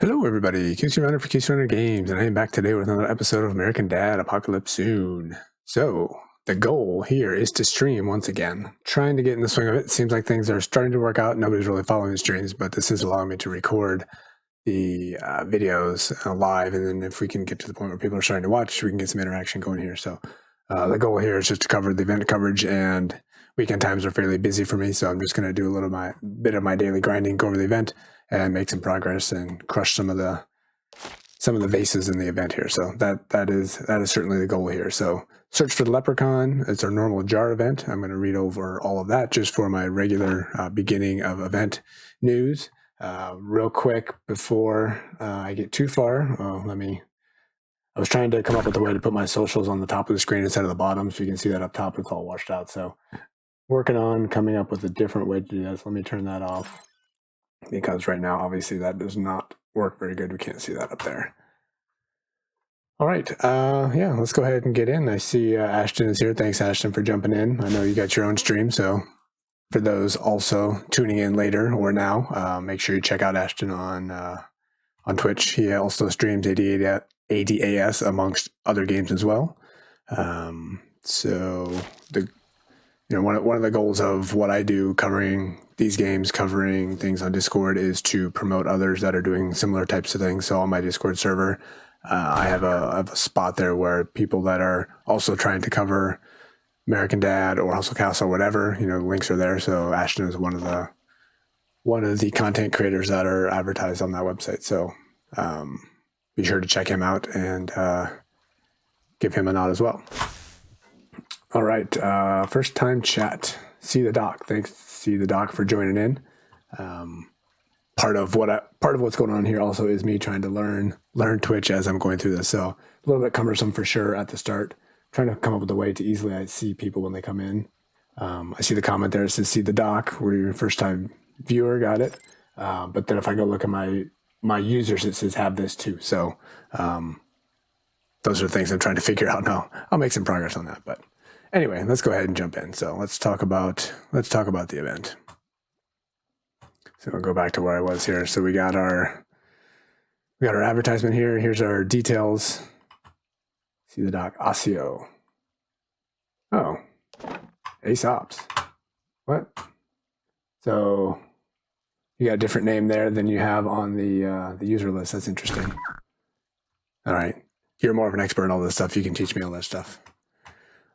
Hello, everybody. QC Runner for QC Runner Games, and I am back today with another episode of American Dad Apocalypse Soon. So, the goal here is to stream once again. Trying to get in the swing of it. Seems like things are starting to work out. Nobody's really following the streams, but this is allowing me to record the videos live, and then if we can get to the point where people are starting to watch, we can get some interaction going here. So, the goal here is just to cover the event coverage, and weekend times are fairly busy for me, so I'm just going to do a little bit of my daily grinding, go over the event, and make some progress and crush some of the vases in the event here. So that is certainly the goal here. So search for the Leprechaun. It's our normal jar event. I'm going to read over all of that just for my regular beginning of event news. Real quick before I get too far, I was trying to come up with a way to put my socials on the top of the screen instead of the bottom, so you can see that up top. It's all washed out. So working on coming up with a different way to do this. Let me turn that off, because right now, obviously, that does not work very good. We can't see that up there. All right. Yeah, let's go ahead and get in. I see Ashton is here. Thanks, Ashton, for jumping in. I know you got your own stream, so for those also tuning in later or now, make sure you check out Ashton on Twitch. He also streams ADAS amongst other games as well. So one of the goals of what I do covering these games, covering things on Discord, is to promote others that are doing similar types of things. So on my Discord server, I have a spot there where people that are also trying to cover American Dad or Hustle Castle or whatever, the links are there. So Ashton is one of the content creators that are advertised on that website. So be sure to check him out and give him a nod as well. All right, first time chat. See the Doc. Thanks, See the Doc, for joining in. Part of what's going on here also is me trying to learn Twitch as I'm going through this. So a little bit cumbersome for sure at the start. Trying to come up with a way to easily see people when they come in. I see the comment there. It says See the Doc. We're your first time viewer. Got it. But then if I go look at my users, it says Have This Too. So those are things I'm trying to figure out now. I'll make some progress on that, but. Anyway, let's go ahead and jump in. So let's talk about the event. So we'll go back to where I was here. So we got our advertisement here. Here's our details. See the Doc. Osseo. Oh, Aesop's. What? So you got a different name there than you have on the user list. That's interesting. All right, you're more of an expert in all this stuff. You can teach me all that stuff.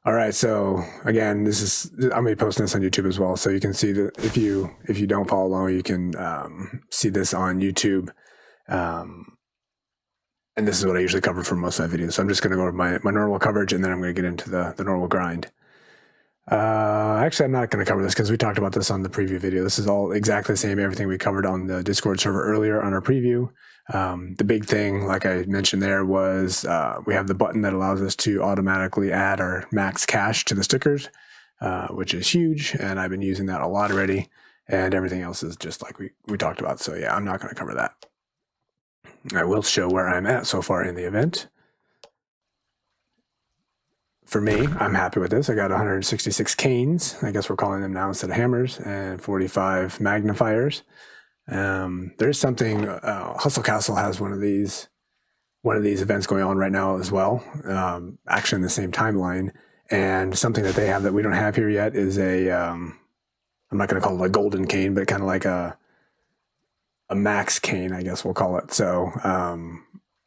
All right, so again, I'm gonna be posting this on YouTube as well, so you can see that if you don't follow along, you can see this on YouTube. And this is what I usually cover for most of my videos. So I'm just gonna go over my normal coverage, and then I'm gonna get into the normal grind. Actually, I'm not gonna cover this because we talked about this on the preview video. This is all exactly the same, everything we covered on the Discord server earlier on our preview. The big thing, like I mentioned there, was we have the button that allows us to automatically add our max cash to the stickers, which is huge, and I've been using that a lot already, and everything else is just like we talked about. So yeah, I'm not going to cover that. I will show where I'm at so far in the event. For me, I'm happy with this. I got 166 canes, I guess we're calling them now instead of hammers, and 45 magnifiers. There's something, Hustle Castle has one of these events going on right now as well, actually in the same timeline, and something that they have that we don't have here yet is I'm not going to call it a golden cane, but kind of like a max cane, I guess we'll call it. So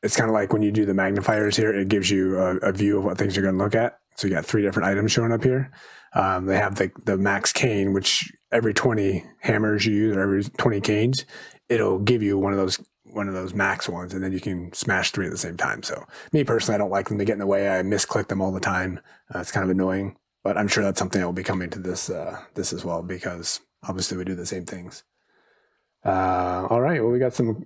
it's kind of like when you do the magnifiers here, it gives you a view of what things you're going to look at. So you got 3 different items showing up here. They have the max cane, which every 20 hammers you use or every 20 canes, it'll give you one of those max ones, and then you can smash 3 at the same time. So me personally, I don't like them to get in the way. I misclick them all the time. It's kind of annoying, but I'm sure that's something that will be coming to this as well, because obviously we do the same things. All right. Well, we got some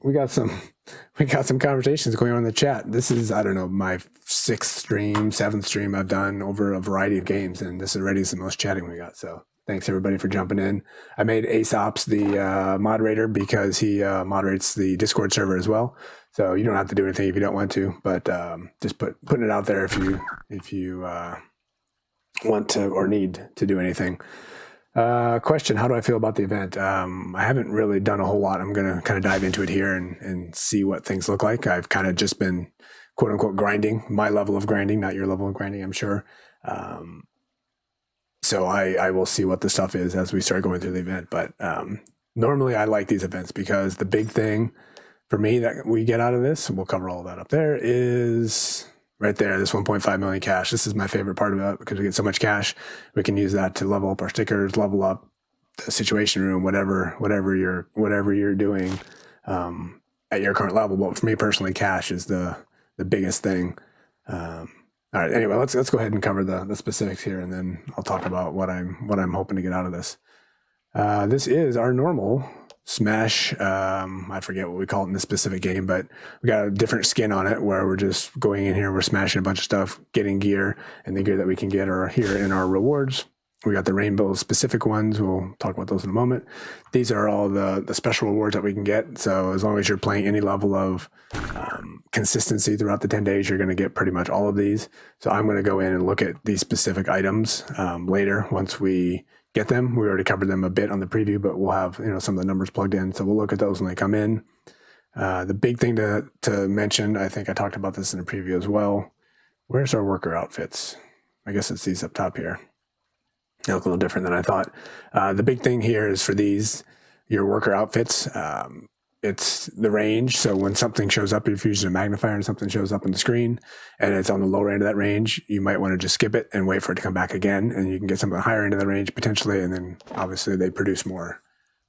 conversations going on in the chat. This is, I don't know, my 7th stream I've done over a variety of games, and this already is the most chatting we got. So thanks everybody for jumping in. I made Aesop's the moderator because he moderates the Discord server as well. So you don't have to do anything if you don't want to, but just putting it out there if you want to or need to do anything. Question: how do I feel about the event? I haven't really done a whole lot. I'm going to kind of dive into it here and see what things look like. I've kind of just been quote unquote grinding, my level of grinding, not your level of grinding, I'm sure. Um, so I will see what the stuff is as we start going through the event. But normally I like these events because the big thing for me that we get out of this, and we'll cover all of that up there, is right there, this 1.5 million cash. This is my favorite part of it because we get so much cash. We can use that to level up our stickers, level up the situation room, whatever you're doing at your current level. But for me personally, cash is the biggest thing. All right. Anyway, let's go ahead and cover the specifics here, and then I'll talk about what I'm hoping to get out of this. This is our normal Smash. I forget what we call it in this specific game, but we got a different skin on it where we're just going in here, we're smashing a bunch of stuff, getting gear, and the gear that we can get are here in our rewards. We got the rainbow specific ones. We'll talk about those in a moment. These are all the special rewards that we can get. So as long as you're playing any level of consistency throughout the 10 days, you're going to get pretty much all of these. So I'm going to go in and look at these specific items later once we get them. We already covered them a bit on the preview, but we'll have some of the numbers plugged in. So we'll look at those when they come in. The big thing to mention, I think I talked about this in the preview as well. Where's our worker outfits? I guess it's these up top here. They look a little different than I thought. The big thing here is for these, your worker outfits, it's the range. So when something shows up, if you're using a magnifier and something shows up on the screen and it's on the lower end of that range, you might want to just skip it and wait for it to come back again. And you can get something higher end of the range potentially. And then obviously they produce more,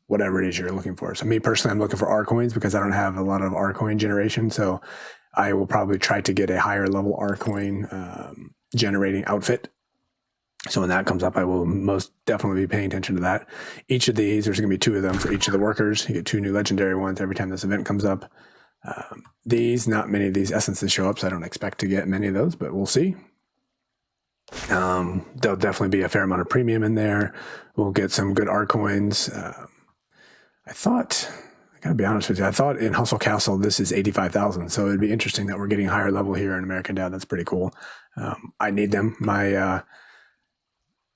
whatever it is you're looking for. So me personally, I'm looking for R coins because I don't have a lot of R coin generation. So I will probably try to get a higher level R coin generating outfit. So when that comes up, I will most definitely be paying attention to that. Each of these, there's going to be 2 of them for each of the workers. You get 2 new legendary ones every time this event comes up. Not many of these essences show up, so I don't expect to get many of those, but we'll see. There'll definitely be a fair amount of premium in there. We'll get some good R coins. I gotta be honest with you, I thought in Hustle Castle, this is 85,000. So it'd be interesting that we're getting higher level here in American Dad. That's pretty cool. I need them.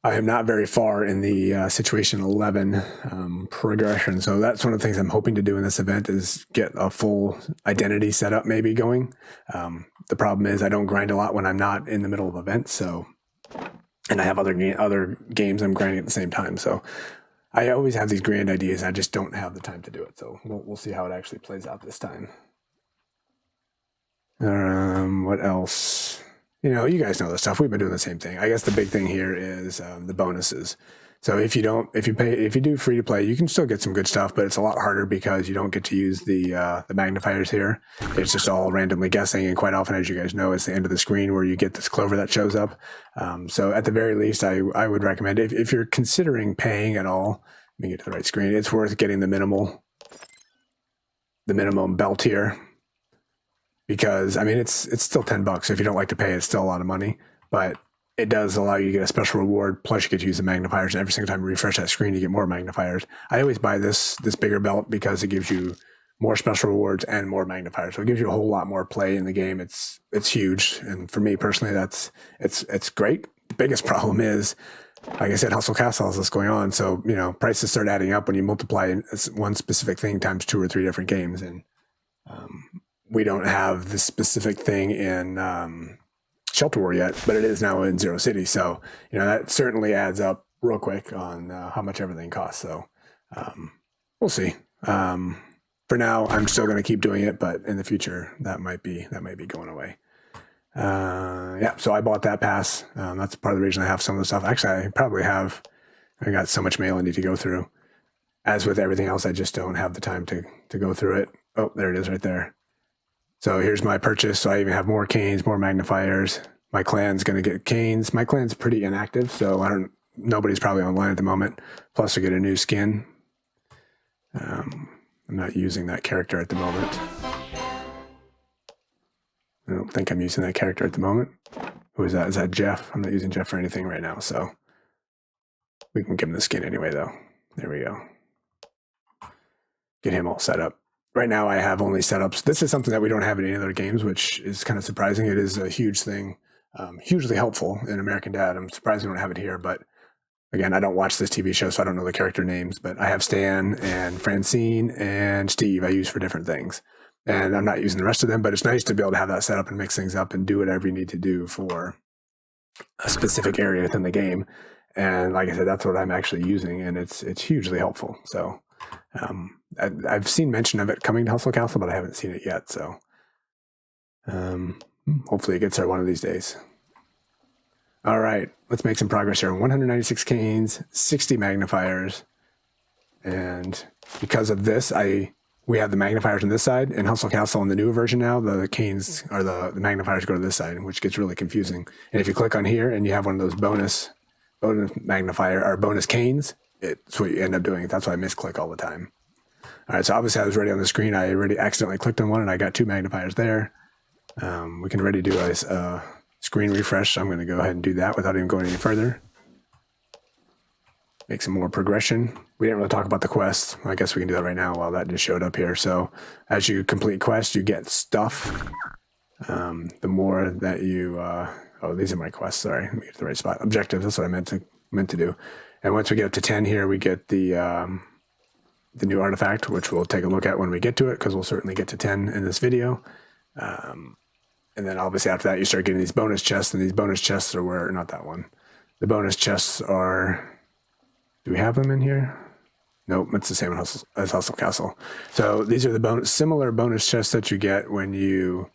I am not very far in the Situation 11 progression. So that's one of the things I'm hoping to do in this event is get a full identity setup maybe going. The problem is I don't grind a lot when I'm not in the middle of events. So, and I have other games I'm grinding at the same time. So I always have these grand ideas. I just don't have the time to do it. So we'll see how it actually plays out this time. What else? You guys know this stuff. We've been doing the same thing. I guess the big thing here is the bonuses. So if you do free to play, you can still get some good stuff, but it's a lot harder because you don't get to use the magnifiers here. It's just all randomly guessing, and quite often, as you guys know, it's the end of the screen where you get this clover that shows up. So at the very least, I would recommend if you're considering paying at all, let me get to the right screen. It's worth getting the minimum belt here. Because it's still $10. If you don't like to pay, it's still a lot of money, but it does allow you to get a special reward. Plus, you get to use the magnifiers, and every single time you refresh that screen, you get more magnifiers. I always buy this bigger belt because it gives you more special rewards and more magnifiers. So it gives you a whole lot more play in the game. It's huge, and for me personally, it's great. The biggest problem is, like I said, Hustle Castle has this going on. So prices start adding up when you multiply one specific thing times 2 or 3 different games, and we don't have this specific thing in Shelter War yet, but it is now in Zero City. So, that certainly adds up real quick on how much everything costs. So we'll see. For now, I'm still going to keep doing it, but in the future, that might be going away. So I bought that pass. That's part of the reason I have some of the stuff. Actually, I got so much mail I need to go through. As with everything else, I just don't have the time to go through it. Oh, there it is right there. So here's my purchase. So I even have more canes, more magnifiers. My clan's going to get canes. My clan's pretty inactive, so nobody's probably online at the moment. Plus, we get a new skin. I'm not using that character at the moment. I don't think I'm using that character at the moment. Who is that? Is that Jeff? I'm not using Jeff for anything right now, so we can give him the skin anyway, though. There we go. Get him all set up. Right now, I have only setups. This is something that we don't have in any other games, which is kind of surprising. It is a huge thing, hugely helpful in American Dad. I'm surprised we don't have it here, but Again, I don't watch this TV show, so I don't know the character names, but I have Stan and Francine and Steve I use for different things. And I'm not using the rest of them, but it's nice to be able to have that set up and mix things up and do whatever you need to do for a specific area within the game. And like I said, that's what I'm actually using, and it's hugely helpful. So I've seen mention of it coming to Hustle Castle, but I haven't seen it yet. So hopefully it gets there one of these days. All right, let's make some progress here. 196 canes, 60 magnifiers, and because of this, we have the magnifiers on this side. In Hustle Castle in the newer version now, the canes or the magnifiers go to this side, which gets really confusing. And if you click on here and you have one of those bonus magnifier or bonus canes, it's what you end up doing. That's why I misclick all the time. All right, so obviously I was ready on the screen. I already accidentally clicked on one, and I got 2 magnifiers there. We can already do a screen refresh, so I'm going to go ahead and do that without even going any further. Make some more progression. We didn't really talk about the quest. I guess we can do that right now while that just showed up here. So as you complete quests, you get stuff. The more that you... oh, these are my quests. Sorry, let me get to the right spot. Objectives, that's what I meant to do. And once we get up to 10 here, we get the new artifact, which we'll take a look at when we get to it, because we'll certainly get to 10 in this video. And then obviously after that, you start getting these bonus chests, and these bonus chests are where, not that one. The bonus chests are, do we have them in here? Nope, it's the same as Hustle Castle. So these are the similar bonus chests that you get when you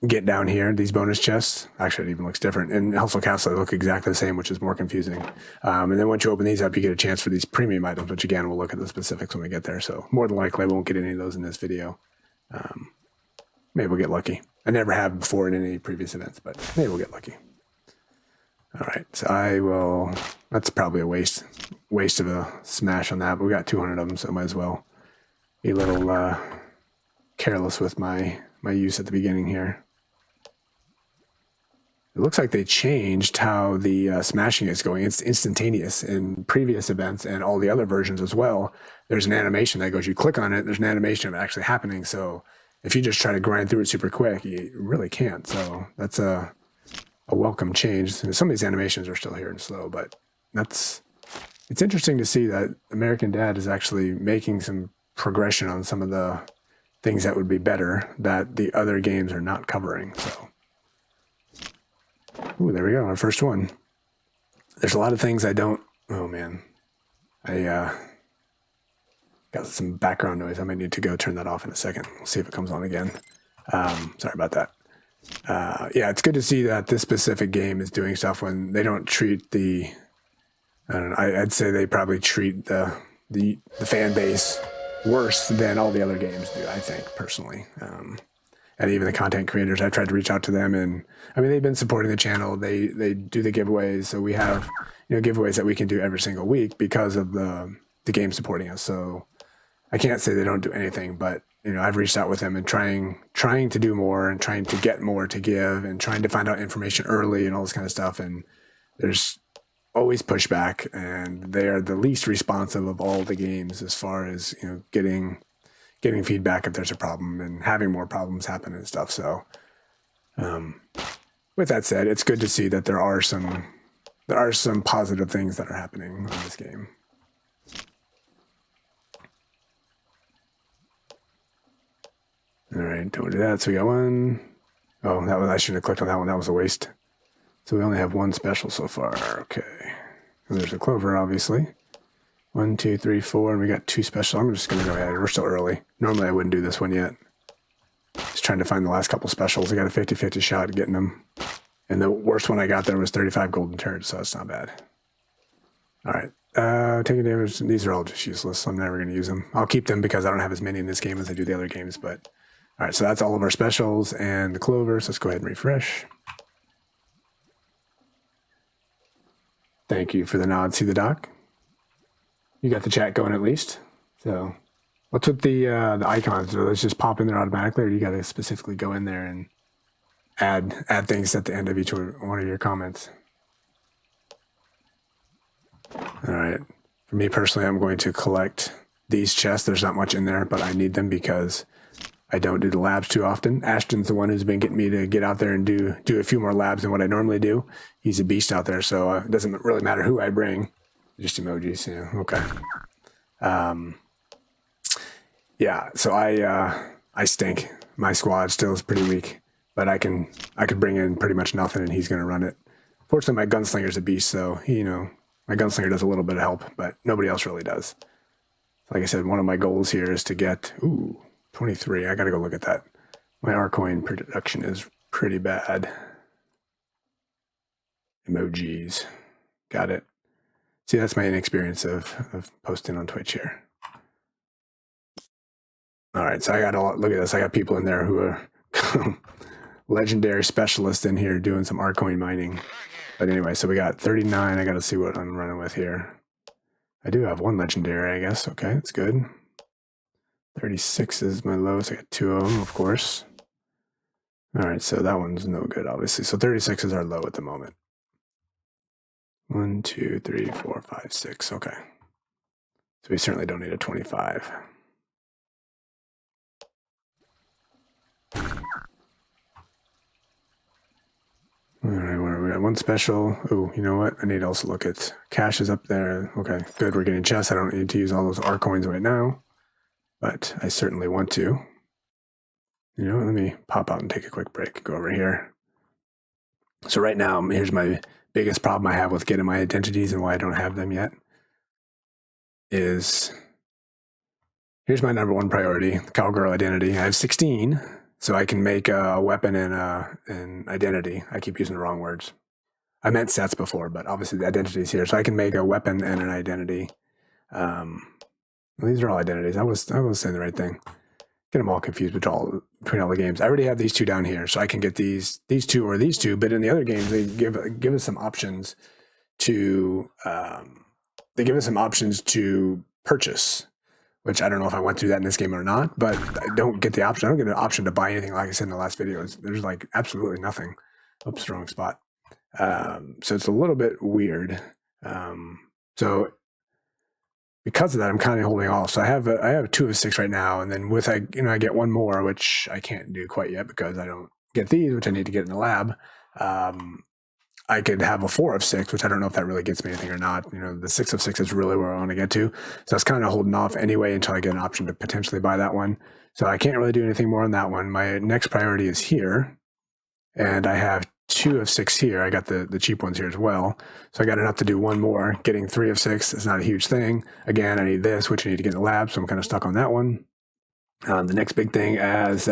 get down here, these bonus chests. Actually, it even looks different. In Hustle Castle, they look exactly the same, which is more confusing. And then once you open these up, you get a chance for these premium items, which again, we'll look at the specifics when we get there. So more than likely, I won't get any of those in this video. Maybe we'll get lucky. I never have before in any previous events, but maybe we'll get lucky. All right, so I will, that's probably a waste of a smash on that, but we got 200 of them, so I might as well be a little careless with my use at the beginning here. It looks like they changed how the smashing is going. It's instantaneous in previous events and all the other versions as well. There's an animation that goes, you click on it, there's an animation of it actually happening, so if you just try to grind through it super quick, you really can't. So that's a welcome change. Some of these animations are still here and slow, but it's interesting to see that American Dad is actually making some progression on some of the things that would be better that the other games are not covering. So, ooh, there we go, our first one. There's a lot of things I don't, oh man, I got some background noise. I might need to go turn that off in a second. We'll see if it comes on again. Sorry about that. Yeah, it's good to see that this specific game is doing stuff when they don't treat the, I don't know, I'd say they probably treat the fan base worse than all the other games do, I think, personally. And even the content creators, I tried to reach out to them, and I mean, they've been supporting the channel. They do the giveaways, so we have, giveaways that we can do every single week because of the game supporting us. So I can't say they don't do anything, but I've reached out with them and trying to do more and trying to get more to give and trying to find out information early and all this kind of stuff. And there's always pushback, and they are the least responsive of all the games as far as getting feedback if there's a problem and having more problems happen and stuff. So with that said, it's good to see that there are some positive things that are happening in this game. All right, don't do that. So we got one. Oh, I shouldn't have clicked on that one. That was a waste. So we only have one special so far. Okay. And there's a clover, obviously. 1, 2, 3, 4, and we got 2 special. I'm just going to go ahead. We're still early. Normally I wouldn't do this one yet. Just trying to find the last couple specials. I got a 50-50 shot at getting them. And the worst one I got there was 35 golden turds, so that's not bad. All right. Taking damage. These are all just useless. I'm never going to use them. I'll keep them because I don't have as many in this game as I do the other games, but... All right, so that's all of our specials and the clovers. Let's go ahead and refresh. Thank you for the nod, see the doc. You got the chat going at least. So what's with the icons? Do those just pop in there automatically, or do you got to specifically go in there and add things at the end of each one of your comments? All right, for me personally, I'm going to collect these chests. There's not much in there, but I need them because I don't do the labs too often. Ashton's the one who's been getting me to get out there and do a few more labs than what I normally do. He's a beast out there, so it doesn't really matter who I bring. Just emojis, yeah, okay. Yeah, so I stink. My squad still is pretty weak, but I could bring in pretty much nothing and he's gonna run it. Fortunately, my gunslinger's a beast, so my gunslinger does a little bit of help, but nobody else really does. Like I said, one of my goals here is to get 23. I gotta go look at that. My Arcoin production is pretty bad. Emojis, got it. See, that's my inexperience of posting on Twitch here. All right, so I got look at this. I got people in there who are legendary specialists in here doing some Arcoin mining. But anyway, so we got 39. I got to see what I'm running with here. I do have one legendary, I guess. Okay, that's good. 36 is my lowest. I got 2 of them, of course. All right, so that one's no good, obviously. So 36 is our low at the moment. 1, 2, 3, 4, 5, 6. Okay. So we certainly don't need a 25. All right, where are we at? One special. Oh, you know what? I need to also look at cash is up there. Okay, good. We're getting chests. I don't need to use all those R coins right now, but I certainly want to. You know, let me pop out and take a quick break. Go over here. So right now, here's my biggest problem I have with getting my identities and why I don't have them yet. Here's my #1 priority, the cowgirl identity. I have 16. So I can make a weapon and an identity. I keep using the wrong words. I meant sets before, but obviously the identity is here. So I can make a weapon and an identity. These are all identities. I was saying the right thing. Get them all confused between all the games. I already have these 2 down here, so I can get these 2 or these 2. But in the other games, they give us some options to purchase. Which I don't know if I went through that in this game or not, but I don't get the option. I don't get an option to buy anything, like I said in the last video. There's like absolutely nothing. Oops, wrong spot. So it's a little bit weird. So because of that, I'm kind of holding off. So I have 2 of 6 right now, and then I get 1 more, which I can't do quite yet because I don't get these, which I need to get in the lab. I could have a 4 of 6, which I don't know if that really gets me anything or not. You know, the 6 of 6 is really where I want to get to. So I was kind of holding off anyway until I get an option to potentially buy that one. So I can't really do anything more on that one. My next priority is here. And I have 2 of 6 here. I got the cheap ones here as well. So I got enough to do 1 more. Getting 3 of 6 is not a huge thing. Again, I need this, which I need to get in the lab. So I'm kind of stuck on that one. The next big thing, as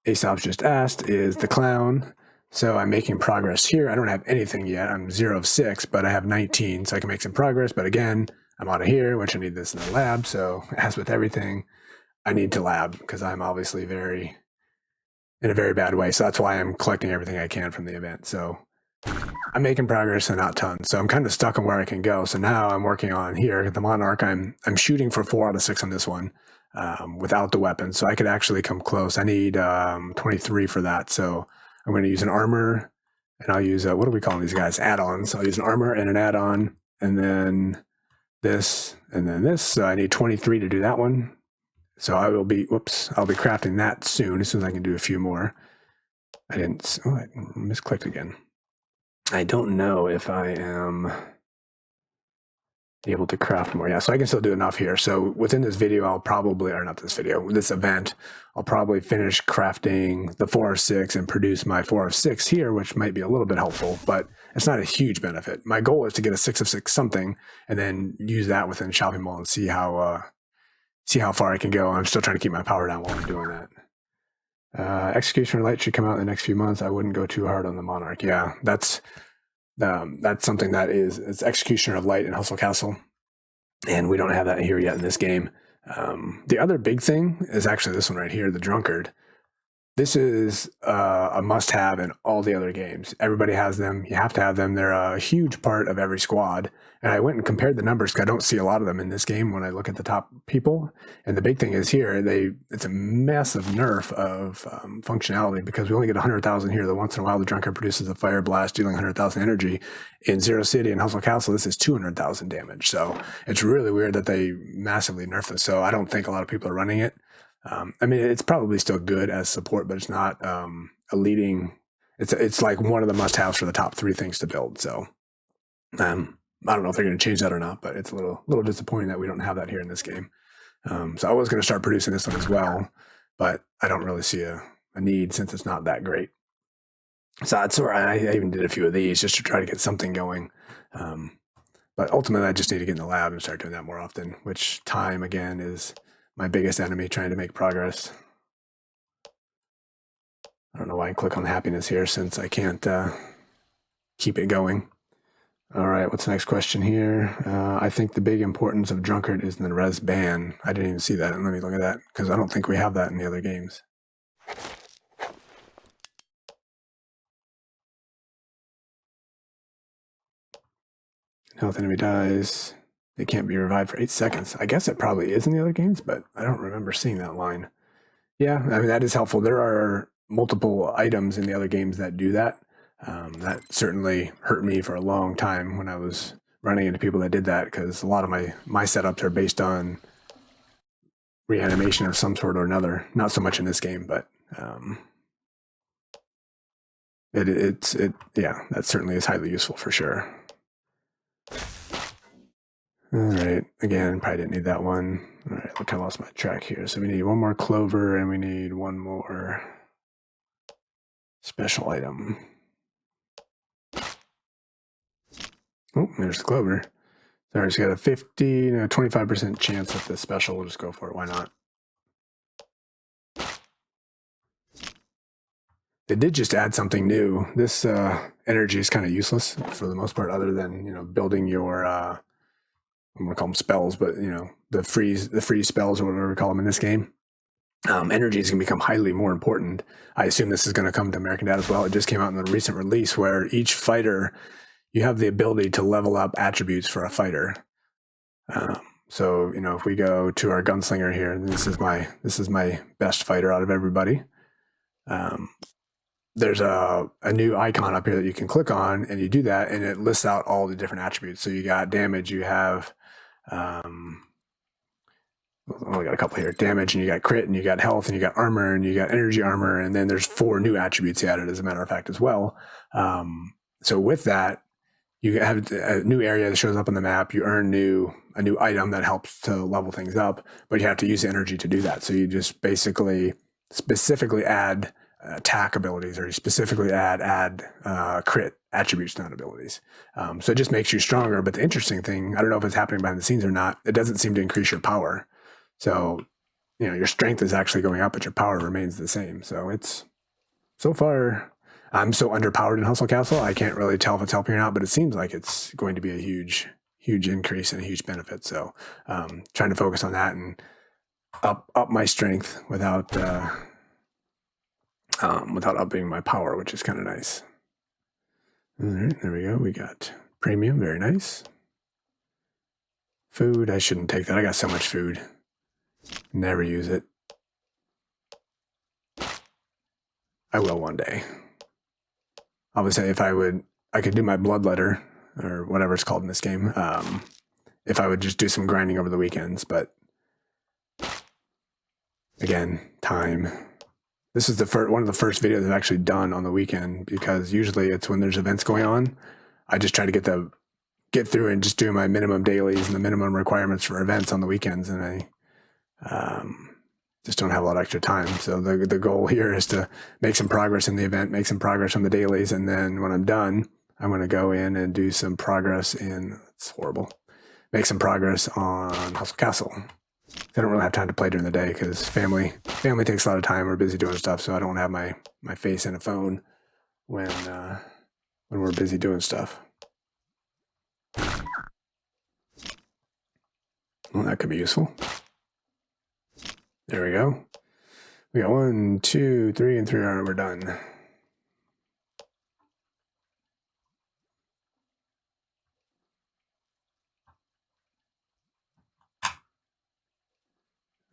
Aesop's just asked, is the clown. So I'm making progress here. I don't have anything yet. I'm 0 of 6, but I have 19, so I can make some progress. But again, I'm out of here, which I need this in the lab. So as with everything, I need to lab because I'm obviously in a very bad way. So that's why I'm collecting everything I can from the event. So I'm making progress and not tons. So I'm kind of stuck on where I can go. So now I'm working on here, the Monarch. I'm shooting for 4 out of 6 on this one without the weapon. So I could actually come close. I need 23 for that. So I'm going to use an armor, and I'll use, what do we call these guys? Add-ons. I'll use an armor and an add-on, and then this, and then this. So I need 23 to do that one. So I'll be crafting that soon, as soon as I can do a few more. I misclicked again. I don't know if I am able to craft more. Yeah, so I can still do enough here. So within this video, this event, I'll probably finish crafting the 4 of 6 and produce my 4 of 6 here, which might be a little bit helpful, but it's not a huge benefit. My goal is to get a 6 of 6 something and then use that within Shopping Mall and see how far I can go. I'm still trying to keep my power down while I'm doing that. Executioner Light should come out in the next few months. I wouldn't go too hard on the Monarch. Yeah, that's something that it's Executioner of Light in Hustle Castle, and we don't have that here yet in this game. The other big thing is actually this one right here, the Drunkard. This is a must-have in all the other games. Everybody has them. You have to have them. They're a huge part of every squad. And I went and compared the numbers because I don't see a lot of them in this game when I look at the top people. And the big thing is here, it's a massive nerf of functionality because we only get 100,000 here. The once in a while, the Drunkard produces a fire blast, dealing 100,000 energy. In Zero City and Hustle Castle, this is 200,000 damage. So it's really weird that they massively nerfed this. So I don't think a lot of people are running it. I mean, it's probably still good as support, but it's not a leading. It's like one of the must-haves for the top 3 things to build. So I don't know if they're going to change that or not, but it's a little disappointing that we don't have that here in this game. So I was going to start producing this one as well, but I don't really see a need since it's not that great. So that's where I even did a few of these just to try to get something going. But ultimately, I just need to get in the lab and start doing that more often, which time, again, is my biggest enemy trying to make progress. I don't know why I click on happiness here since I can't keep it going. All right, what's the next question here? I think the big importance of drunkard is in the res ban. I didn't even see that. Let me look at that because I don't think we have that in the other games. Health enemy dies. They can't be revived for 8 seconds. I guess it probably is in the other games, but I don't remember seeing that line. Yeah, I mean, that is helpful. There are multiple items in the other games that do that. That certainly hurt me for a long time when I was running into people that did that, because a lot of my setups are based on reanimation of some sort or another. Not so much in this game, but yeah, that certainly is highly useful for sure. All right, again, probably didn't need that one. All right, look, I lost my track here. So we need one more clover and we need one more special item. Oh, there's the clover. Sorry, it's got a 25% chance at the special. We'll just go for it. Why not? They did just add something new. This energy is kind of useless for the most part, other than building your I'm gonna call them spells, but the freeze spells or whatever we call them in this game. Energy is going to become highly more important. I assume this is going to come to American Dad as well. It just came out in the recent release where each fighter, you have the ability to level up attributes for a fighter. So if we go to our gunslinger here, this is my best fighter out of everybody. There's a new icon up here that you can click on, and you do that, and it lists out all the different attributes. So you got damage, you have we got a couple here. Damage, and you got crit, and you got health, and you got armor, and you got energy armor, and then there's 4 new attributes added, as a matter of fact, as well. So with that, you have a new area that shows up on the map. You earn a new item that helps to level things up, but you have to use energy to do that. So you just basically specifically add attack abilities, or you specifically add crit attributes, not abilities. So it just makes you stronger. But the interesting thing, I don't know if it's happening behind the scenes or not, it doesn't seem to increase your power. So, your strength is actually going up, but your power remains the same. So so far, I'm so underpowered in Hustle Castle, I can't really tell if it's helping or not, but it seems like it's going to be a huge increase and a huge benefit. So trying to focus on that and up my strength without upping my power, which is kind of nice. All right, there we go. We got premium, very nice. Food, I shouldn't take that. I got so much food. Never use it. I will one day. I would say I could do my bloodletter or whatever it's called in this game. If I would just do some grinding over the weekends, but again, time. This is one of the first videos I've actually done on the weekend, because usually it's when there's events going on. I just try to get through and just do my minimum dailies and the minimum requirements for events on the weekends, and I just don't have a lot of extra time. So the goal here is to make some progress in the event, make some progress on the dailies, and then when I'm done, I'm going to go in and do some progress it's horrible, make some progress on Hustle Castle. I don't really have time to play during the day because family takes a lot of time. We're busy doing stuff, so I don't have my face in a phone when we're busy doing stuff. Well, that could be useful. There we go. We got 1, 2, 3, and 3. All right, we're done.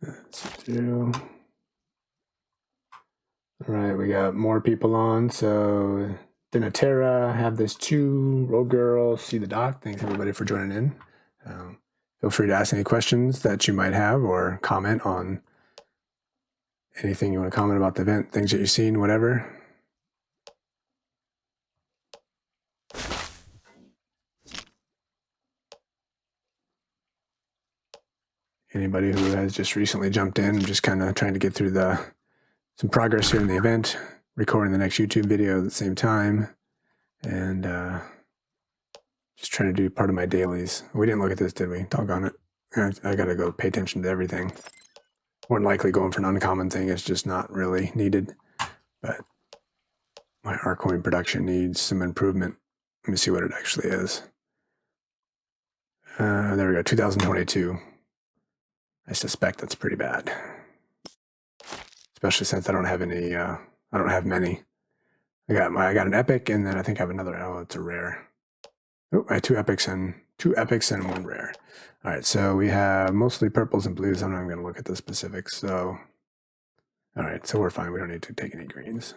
Let's do. All right, we got more people on. So Dinatera, have this too. Road Girl, see the doc. Thanks everybody for joining in. Feel free to ask any questions that you might have or comment on Anything you want to comment about the event, things that you've seen, whatever? Anybody who has just recently jumped in, just kind of trying to get through some progress here in the event, recording the next YouTube video at the same time, and just trying to do part of my dailies. We didn't look at this, did we? Doggone it. I got to go pay attention to everything. More than likely going for an uncommon thing is just not really needed, but my Arcoin production needs some improvement. Let me see what it actually is. There we go, 2022. I suspect that's pretty bad, especially since I don't have any. I don't have many. I got an epic, and then I think I have another. Oh, it's a rare. Oh, I have two epics and one rare. All right, so we have mostly purples and blues. I'm not going to look at the specifics. So, all right, so we're fine. We don't need to take any greens.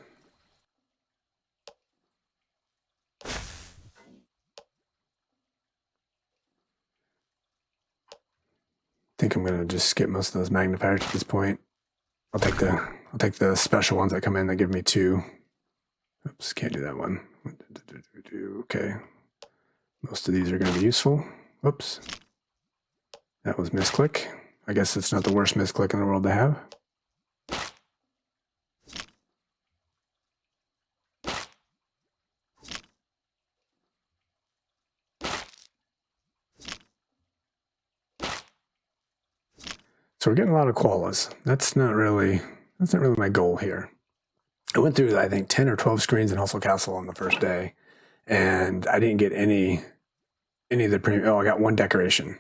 I think I'm going to just skip most of those magnifiers at this point. I'll take the special ones that come in that give me 2. Oops, can't do that one. Okay. Most of these are going to be useful. Whoops. That was misclick. I guess it's not the worst misclick in the world to have. So we're getting a lot of koalas. That's not really my goal here. I went through, I think, 10 or 12 screens in Hustle Castle on the first day, and I didn't get any of the premium. Oh, I got one decoration.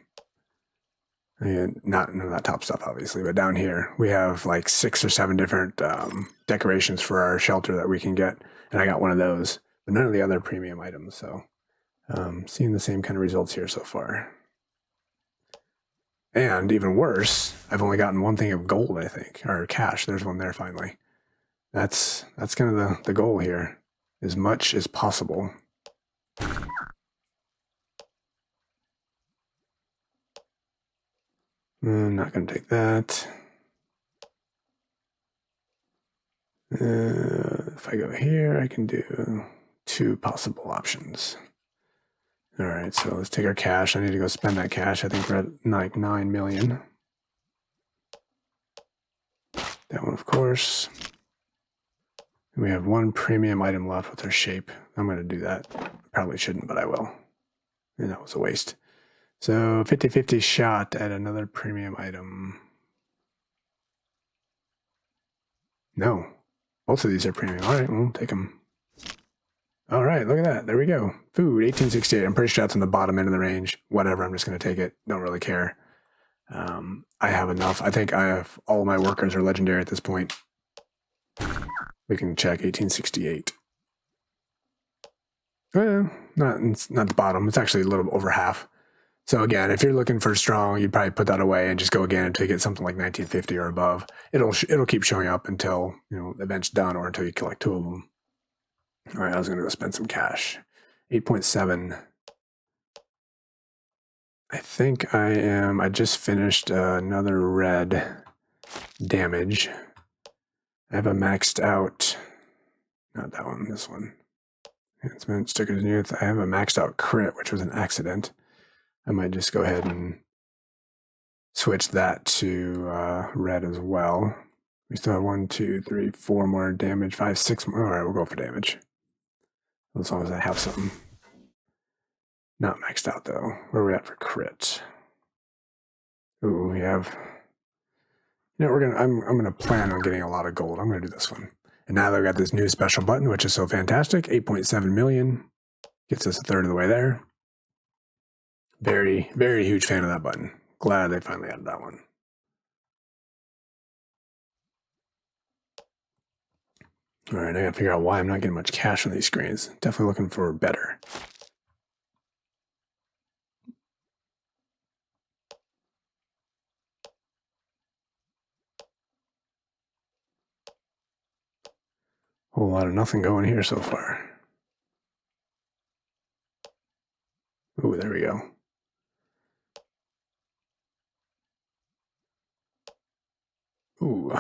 And none of that top stuff, obviously, but down here we have like 6 or 7 different decorations for our shelter that we can get, and I got one of those, but none of the other premium items. So seeing the same kind of results here so far. And even worse, I've only gotten one thing of gold, I think, or cash. There's one there finally. That's kind of the goal here, as much as possible. I'm not going to take that. If I go here, I can do 2 possible options. All right, so let's take our cash. I need to go spend that cash. I think we're at like 9 million. That one, of course. And we have 1 premium item left with our shape. I'm going to do that. Probably shouldn't, but I will. And that was a waste. So 50-50 shot at another premium item. No, both of these are premium. All right, we'll take them. All right, look at that. There we go. Food, 1868. I'm pretty sure that's on the bottom end of the range. Whatever, I'm just going to take it. Don't really care. I have enough. I think I have all my workers are legendary at this point. We can check 1868. Well, it's not the bottom. It's actually a little over half. So again, if you're looking for strong, you'd probably put that away and just go again until you get something like 1950 or above. It'll keep showing up until the event's done or until you collect 2 of them. All right, I was going to go spend some cash. 8.7. I think I just finished another red damage. I have a maxed out, not that one, this one. Enhancement, stickers and youth. I have a maxed out crit, which was an accident. I might just go ahead and switch that to red as well. We still have 1, 2, 3, 4 more damage, 5, 6 more. All right, we'll go for damage. As long as I have something. Not maxed out though. Where are we at for crit? Ooh, we have. I'm gonna plan on getting a lot of gold. I'm gonna do this one. And now that I've got this new special button, which is so fantastic, 8.7 million gets us a third of the way there. Very, very huge fan of that button. Glad they finally added that one. All right, I gotta figure out why I'm not getting much cash on these screens. Definitely looking for better. Whole lot of nothing going here so far. Ooh, there we go. Ooh,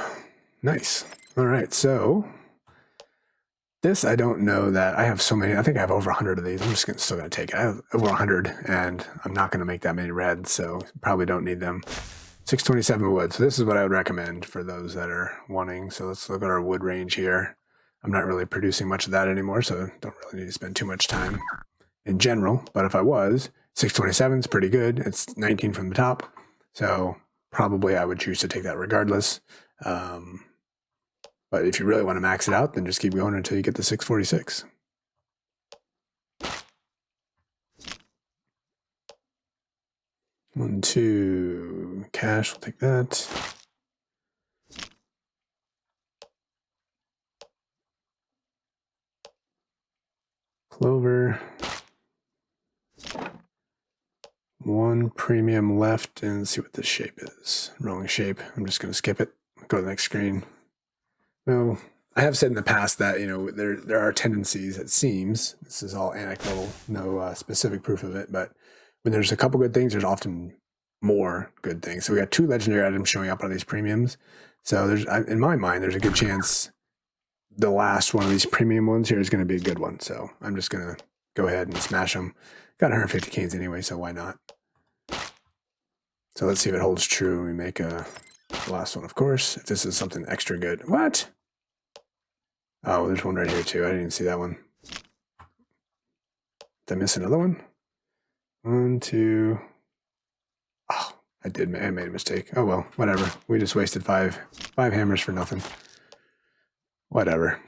Nice. All right, so this, I don't know that I have so many. I think I have over 100 of these. I'm just still going to take it. I have over 100, and I'm not going to make that many reds, so probably don't need them. 627 wood. So this is what I would recommend for those that are wanting. So let's look at our wood range here. I'm not really producing much of that anymore, so don't really need to spend too much time in general. But if I was, 627 is pretty good. It's 19 from the top. So probably I would choose to take that regardless. But if you really want to max it out, then just keep going until you get to 646. One, two, cash, we'll take that. Clover. One premium left, and let's see what this shape is. Wrong shape. I'm just going to skip it. Go to the next screen. Well, I have said in the past that, there are tendencies, it seems, this is all anecdotal, no specific proof of it, but when there's a couple good things, there's often more good things. So we got 2 legendary items showing up on these premiums. So in my mind, there's a good chance the last one of these premium ones here is going to be a good one. So I'm just going to go ahead and smash them. Got 150 canes anyway, so why not? So let's see if it holds true. We make the last one, of course. If this is something extra good. What? Oh, there's one right here too. I didn't even see that one. Did I miss another one? 1, 2. Oh, I made a mistake. Oh well, whatever. We just wasted five hammers for nothing. Whatever.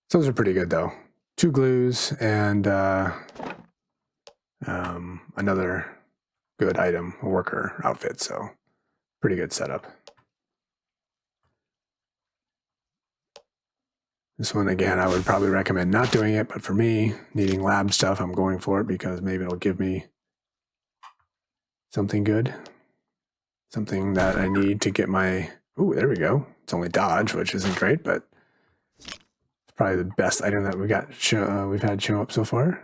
So those are pretty good though. 2 glues and another good item, a worker outfit. So pretty good setup. This one, again, I would probably recommend not doing it, but for me, needing lab stuff, I'm going for it because maybe it'll give me something good. Something that I need to get my... Ooh, there we go. It's only dodge, which isn't great, but it's probably the best item that we've had show up so far.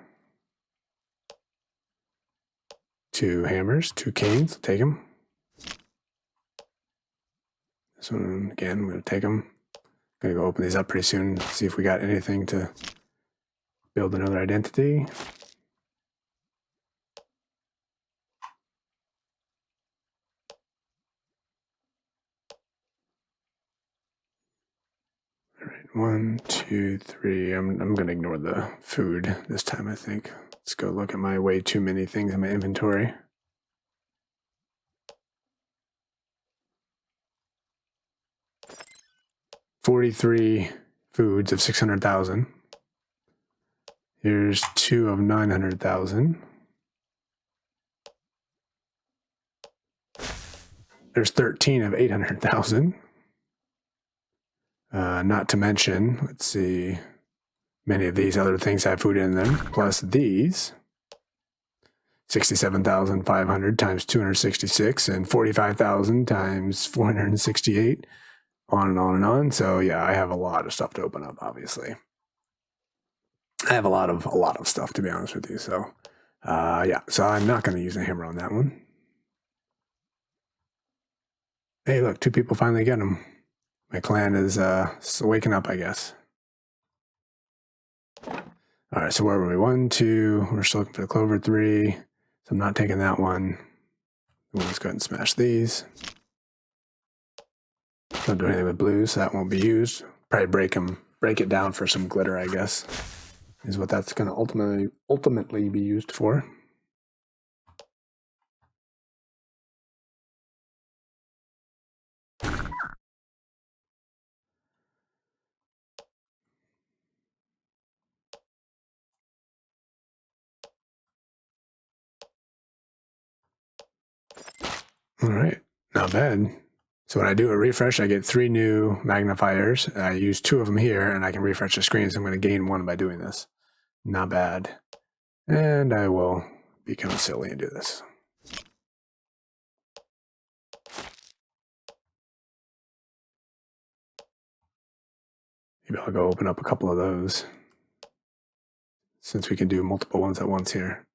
2 hammers, 2 canes, take them. This one, again, I'm going to take them. Gonna go open these up pretty soon, see if we got anything to build another identity. All right, 1, 2, 3. I'm gonna ignore the food this time, I think. Let's go look at my way too many things in my inventory. $43 foods of 600,000. Here's 2 of 900,000. There's 13 of 800,000. Not to mention, let's see, many of these other things have food in them, plus these. 67,500 times 266 and 45,000 times 468, on and on and on. So yeah, I have a lot of stuff to open up, obviously. I have a lot of stuff, to be honest with you. So yeah, so I'm not going to use a hammer on that one. Hey, look, 2 people finally get them. My clan is waking up, I guess. All right, so where were we? 1, 2. We're still looking for the clover. 3. So I'm not taking that one. We'll just go ahead and smash these. Don't do anything with blues, so that won't be used. Probably break it down for some glitter, I guess, is what that's going to ultimately be used for. All right, not bad. So when I do a refresh, I get 3 new magnifiers. I use 2 of them here, and I can refresh the screen, so I'm going to gain 1 by doing this. Not bad. And I will become silly and do this. Maybe I'll go open up a couple of those, since we can do multiple ones at once here.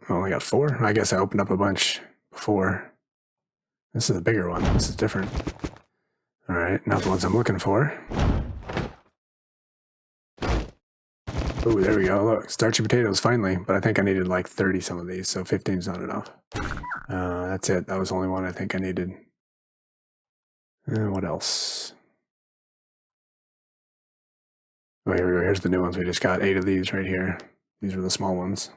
I only got 4. I guess I opened up a bunch before. This is a bigger one. This is different. All right, not the ones I'm looking for. Oh, there we go. Look, starchy potatoes finally, but I think I needed like 30 some of these, so 15 is not enough. That's it. That was the only one I think I needed. What else? Oh, here we go. Here's the new ones. We just got 8 of these right here. These are the small ones.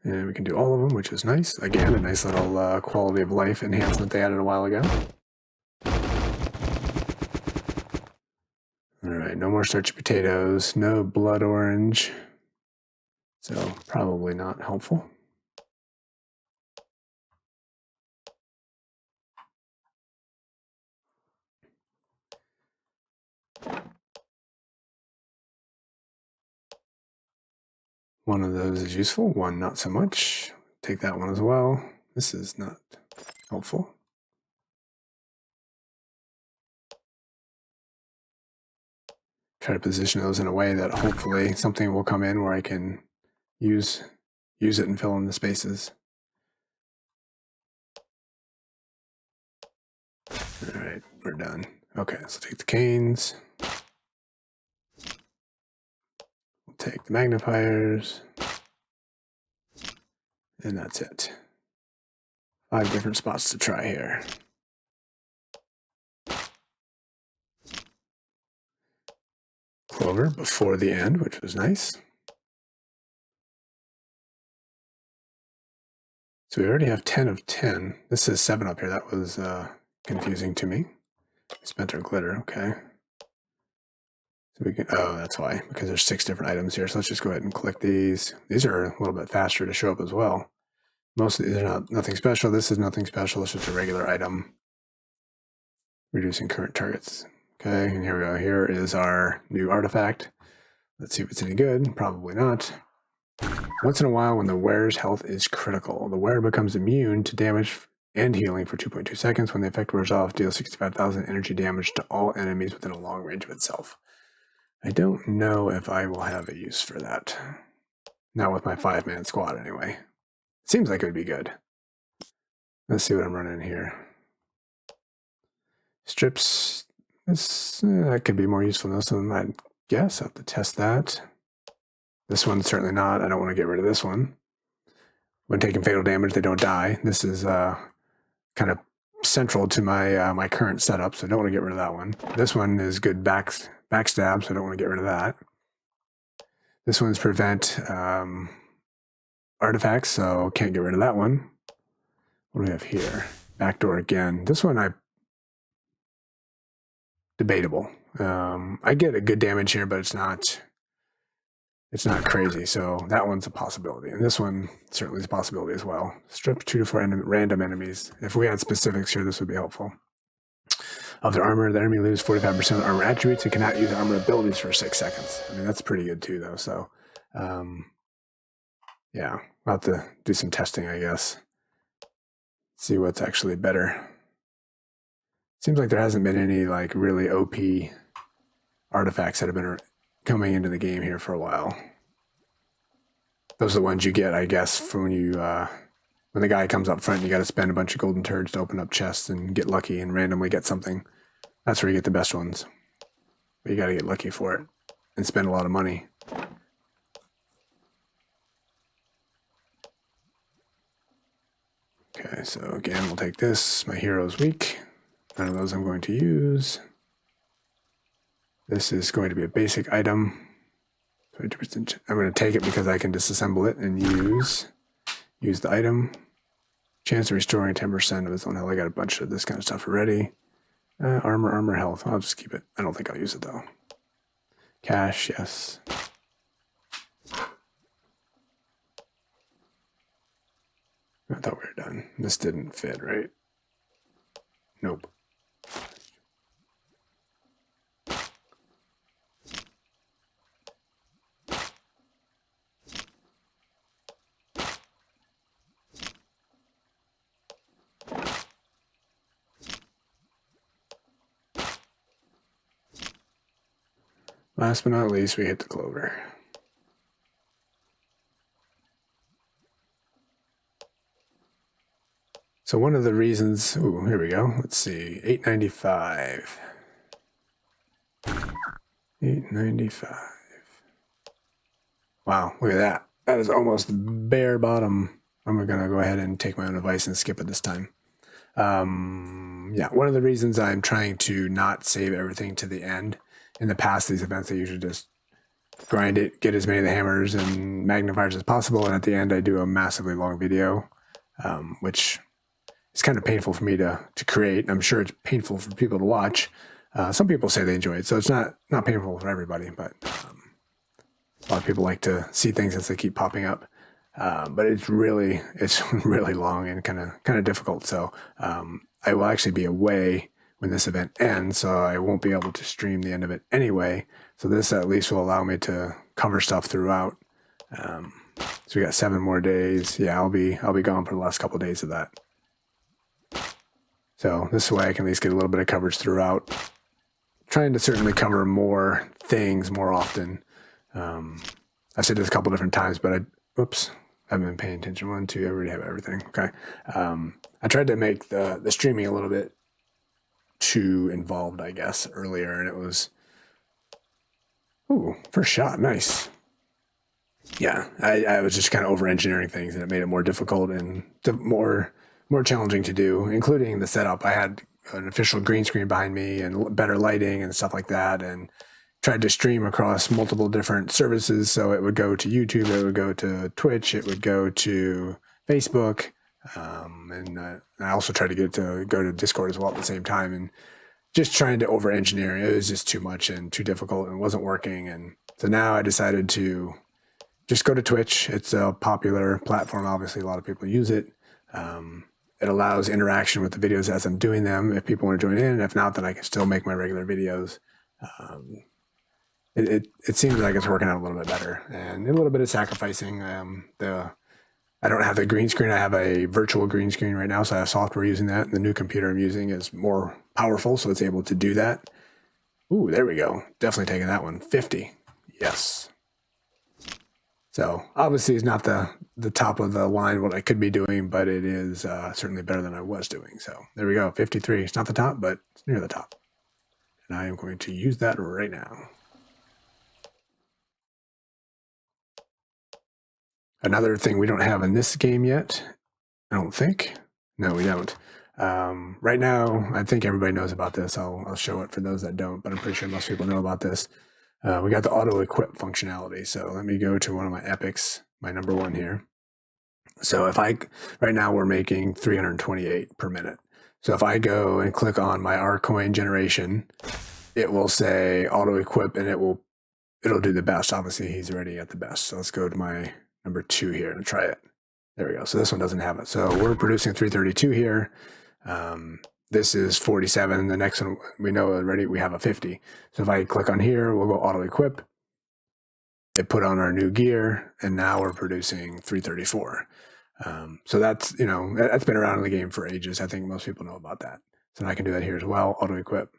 And we can do all of them, which is nice. Again, a nice little quality of life enhancement they added a while ago. All right, no more starchy potatoes, no blood orange. So probably not helpful. One of those is useful, one not so much. Take that one as well. This is not helpful. Try to position those in a way that hopefully something will come in where I can use it and fill in the spaces. All right, we're done. Okay, so take the canes. We'll take the magnifiers. And that's it. 5 different spots to try here. Clover before the end, which was nice. So we already have 10 of 10. This says 7 up here. That was confusing to me. Spent our glitter, okay. So we can, oh, that's why, because there's 6 different items here. So let's just go ahead and click these. These are a little bit faster to show up as well. Most of these are nothing special. This is nothing special. It's just a regular item. Reducing current targets. Okay, and here we go. Here is our new artifact. Let's see if it's any good. Probably not. Once in a while, when the wearer's health is critical, the wearer becomes immune to damage and healing for 2.2 seconds. When the effect wears off, deal 65,000 energy damage to all enemies within a long range of itself. I don't know if I will have a use for that. Not with my 5-man squad, anyway. Seems like it would be good. Let's see what I'm running here. Strips. That could be more useful than this one, I guess. I'll have to test that. This one's certainly not. I don't want to get rid of this one. When taking fatal damage, they don't die. This is kind of central to my my current setup, so I don't want to get rid of that one. This one is good backstab, so I don't want to get rid of that. This one's prevent artifacts, so can't get rid of that one. What do we have here? Backdoor again. This one debatable. I get a good damage here, but it's not crazy, so that one's a possibility. And this one certainly is a possibility as well. Strip 2 to 4 random enemies. If we had specifics here, this would be helpful. Of their armor, the enemy loses 45% of armor attributes and cannot use armor abilities for 6 seconds. I mean, that's pretty good too, though. So, yeah, I'll have to do some testing, I guess. See what's actually better. Seems like there hasn't been any like really OP artifacts that have been coming into the game here for a while. Those are the ones you get, I guess, for when you when the guy comes up front. You got to spend a bunch of golden turds to open up chests and get lucky and randomly get something. That's where you get the best ones. But you got to get lucky for it and spend a lot of money. Okay, so again, we'll take this. My hero's weak. None of those I'm going to use. This is going to be a basic item. I'm going to take it because I can disassemble it and use the item. Chance of restoring 10% of its own health. I got a bunch of this kind of stuff already. Armor, health. I'll just keep it. I don't think I'll use it though. Cash, yes. I thought we were done. This didn't fit, right? Nope. Last but not least, we hit the clover. So one of the reasons, ooh, here we go. Let's see, 895. 895. Wow, look at that. That is almost bare bottom. I'm gonna go ahead and take my own advice and skip it this time. Yeah, one of the reasons I'm trying to not save everything to the end. In the past, these events, I usually just grind it, get as many of the hammers and magnifiers as possible, and at the end I do a massively long video, which is kind of painful for me to create. I'm sure it's painful for people to watch. Some people say they enjoy it, so it's not painful for everybody, but a lot of people like to see things as they keep popping up. But it's really long and kind of difficult. So I will actually be away when this event ends, so I won't be able to stream the end of it anyway. So this at least will allow me to cover stuff throughout. So we got 7 more days. Yeah, I'll be gone for the last couple of days of that. So this way I can at least get a little bit of coverage throughout. Trying to certainly cover more things more often. I said this a couple different times, but oops, I haven't been paying attention. 1, 2, I already have everything. Okay. I tried to make the streaming a little bit too involved, I guess, earlier, and it was, ooh, first shot, nice. Yeah, I was just kind of over-engineering things, and it made it more difficult and more challenging to do, including the setup. I had an official green screen behind me and better lighting and stuff like that, and tried to stream across multiple different services. So it would go to YouTube, it would go to Twitch, it would go to Facebook, and I also tried to get to go to Discord as well at the same time, and just trying to over-engineer. It was just too much and too difficult, and it wasn't working. And so now I decided to just go to Twitch. It's a popular platform. Obviously, a lot of people use it. It allows interaction with the videos as I'm doing them, if people want to join in. And if not, then I can still make my regular videos. It seems like it's working out a little bit better, and a little bit of sacrificing. I don't have the green screen. I have a virtual green screen right now, so I have software using that. The new computer I'm using is more powerful, so it's able to do that. Ooh, there we go. Definitely taking that one. 50. Yes. So obviously it's not the top of the line what I could be doing, but it is certainly better than I was doing. So there we go. 53. It's not the top, but it's near the top. And I am going to use that right now. Another thing we don't have in this game yet, I don't think. No, we don't. Right now, I think everybody knows about this. I'll show it for those that don't, but I'm pretty sure most people know about this. We got the auto equip functionality. So let me go to one of my epics, my number 1 here. So if right now we're making 328 per minute. So if I go and click on my R coin generation, it will say auto equip, and it'll do the best. Obviously he's already at the best. So let's go to my number 2 here and try it. There we go. So this one doesn't have it. So we're producing 332 here. This is 47. The next one, we know already we have a 50. So if I click on here, we'll go auto equip. It put on our new gear, and now we're producing 334. So that's, that's been around in the game for ages. I think most people know about that. So I can do that here as well, auto equip.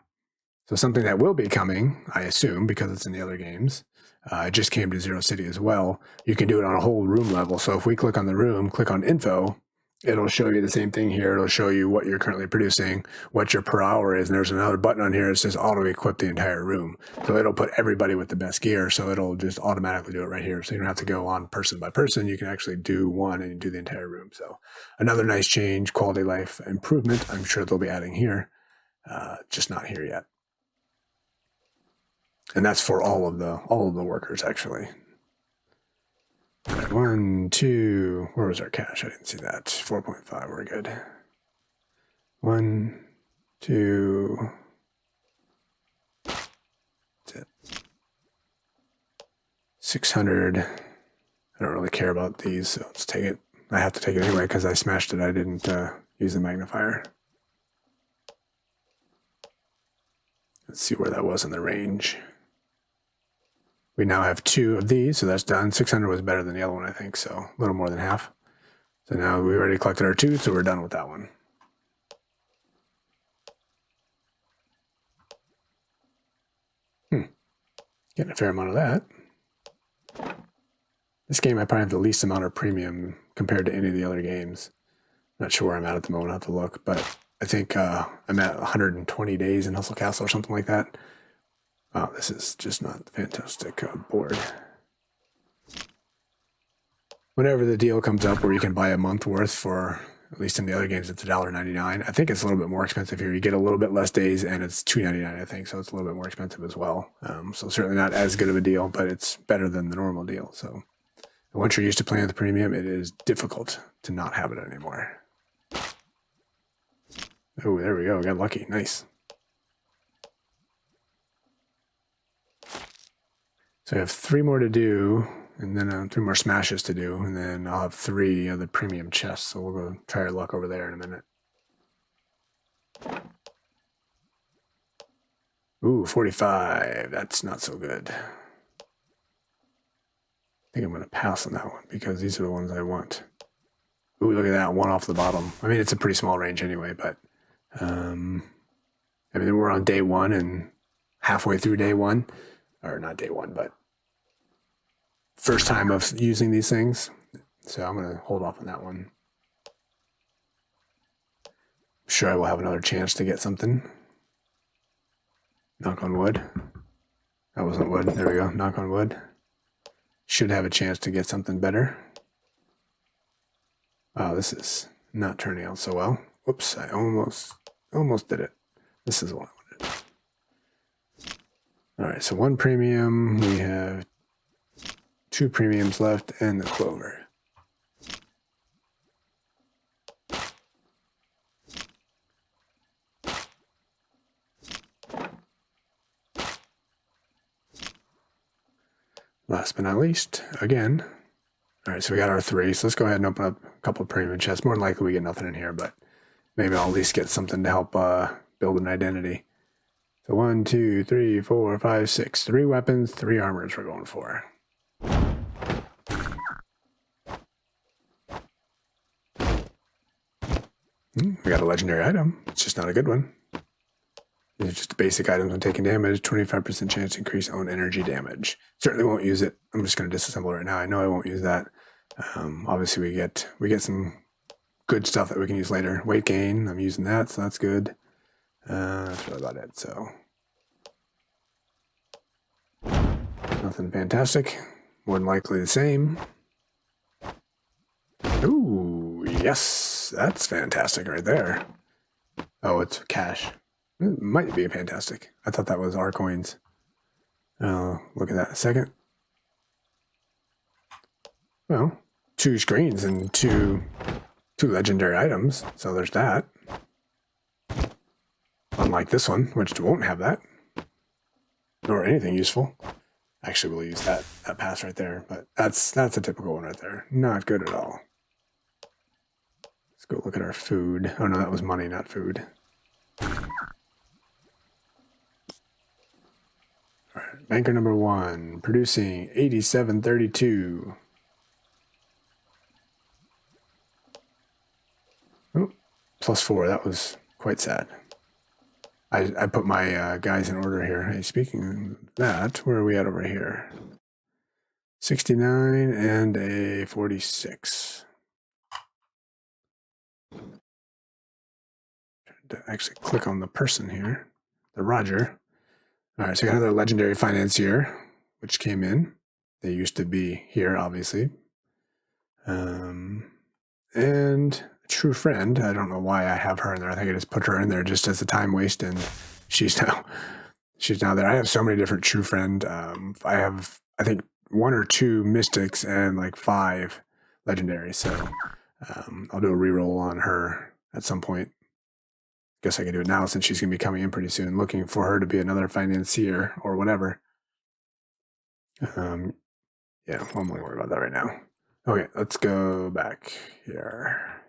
So something that will be coming, I assume, because it's in the other games, it just came to Zero City as well. You can do it on a whole room level. So if we click on the room, click on info, it'll show you the same thing here. It'll show you what you're currently producing, what your per hour is. And there's another button on here that says auto equip the entire room. So it'll put everybody with the best gear. So it'll just automatically do it right here. So you don't have to go on person by person. You can actually do one and do the entire room. So another nice change, quality of life improvement. I'm sure they'll be adding here, just not here yet. And that's for all of the workers, actually. All right, 1, 2, where was our cash? I didn't see that. 4.5, we're good. 1, 2, that's it. 600. I don't really care about these, so let's take it. I have to take it anyway because I smashed it. I didn't use the magnifier. Let's see where that was in the range. We now have 2 of these, so that's done. 600 was better than the other one, I think, so a little more than half. So now we already collected our 2, so we're done with that one. Getting a fair amount of that. This game I probably have the least amount of premium compared to any of the other games. Not sure where I'm at the moment. I have to look, but I think I'm at 120 days in Hustle Castle or something like that. Wow, this is just not a fantastic board. Whenever the deal comes up where you can buy a month worth for, at least in the other games, it's $1.99. I think it's a little bit more expensive here. You get a little bit less days, and it's $2.99, I think, so it's a little bit more expensive as well. So certainly not as good of a deal, but it's better than the normal deal. So once you're used to playing with the premium, it is difficult to not have it anymore. Oh, there we go. Got lucky. Nice. So I have 3 more to do, and then 3 more smashes to do, and then I'll have 3 of the premium chests. So we'll go try our luck over there in a minute. Ooh, 45. That's not so good. I think I'm going to pass on that one because these are the ones I want. Ooh, look at that. 1 off the bottom. I mean, it's a pretty small range anyway, but I mean, we're on day 1 and halfway through day 1. Or not day 1, but first time of using these things. So I'm going to hold off on that one. I'm sure I will have another chance to get something. Knock on wood. That wasn't wood. There we go. Knock on wood. Should have a chance to get something better. Wow, this is not turning out so well. Whoops, I almost did it. This is what I wanted. All right, so 1 premium. We have 2 premiums left and the clover. Last but not least, again. All right, so we got our 3. So let's go ahead and open up a couple of premium chests. More than likely we get nothing in here, but maybe I'll at least get something to help build an identity. So 1, 2, 3, 4, 5, 6. 3 weapons, 3 armors we're going for. We got a legendary item. It's just not a good one. These are just the basic items when taking damage. 25% chance to increase own energy damage. Certainly won't use it. I'm just going to disassemble right now. I know I won't use that. Obviously we get some good stuff that we can use later. Weight gain. I'm using that, so that's good. That's really about it. So nothing fantastic. More than likely the same. Ooh, yes, that's fantastic right there. Oh, it's cash. It might be fantastic. I thought that was our coins. Look at that a second. Well, 2 screens and two legendary items. So there's that. Unlike this one, which won't have that. Nor anything useful. Actually, we'll use that pass right there. But that's a typical one right there. Not good at all. Let's go look at our food. Oh no, that was money, not food. Alright, banker number 1, producing 8732. Oh, +4, that was quite sad. I put my guys in order here. Hey, speaking of that, where are we at over here? 69 and a 46. To actually click on the person here, the Roger. All right, so I got another legendary financier, which came in. They used to be here, obviously. And a true friend. I don't know why I have her in there. I think I just put her in there just as a time waste, and she's now there. I have so many different true friend. I have, I think, 1 or 2 mystics and like 5 legendaries. So I'll do a reroll on her at some point. Guess I can do it now since she's going to be coming in pretty soon. Looking for her to be another financier or whatever. Yeah, I'm not worried about that right now. Okay, let's go back here.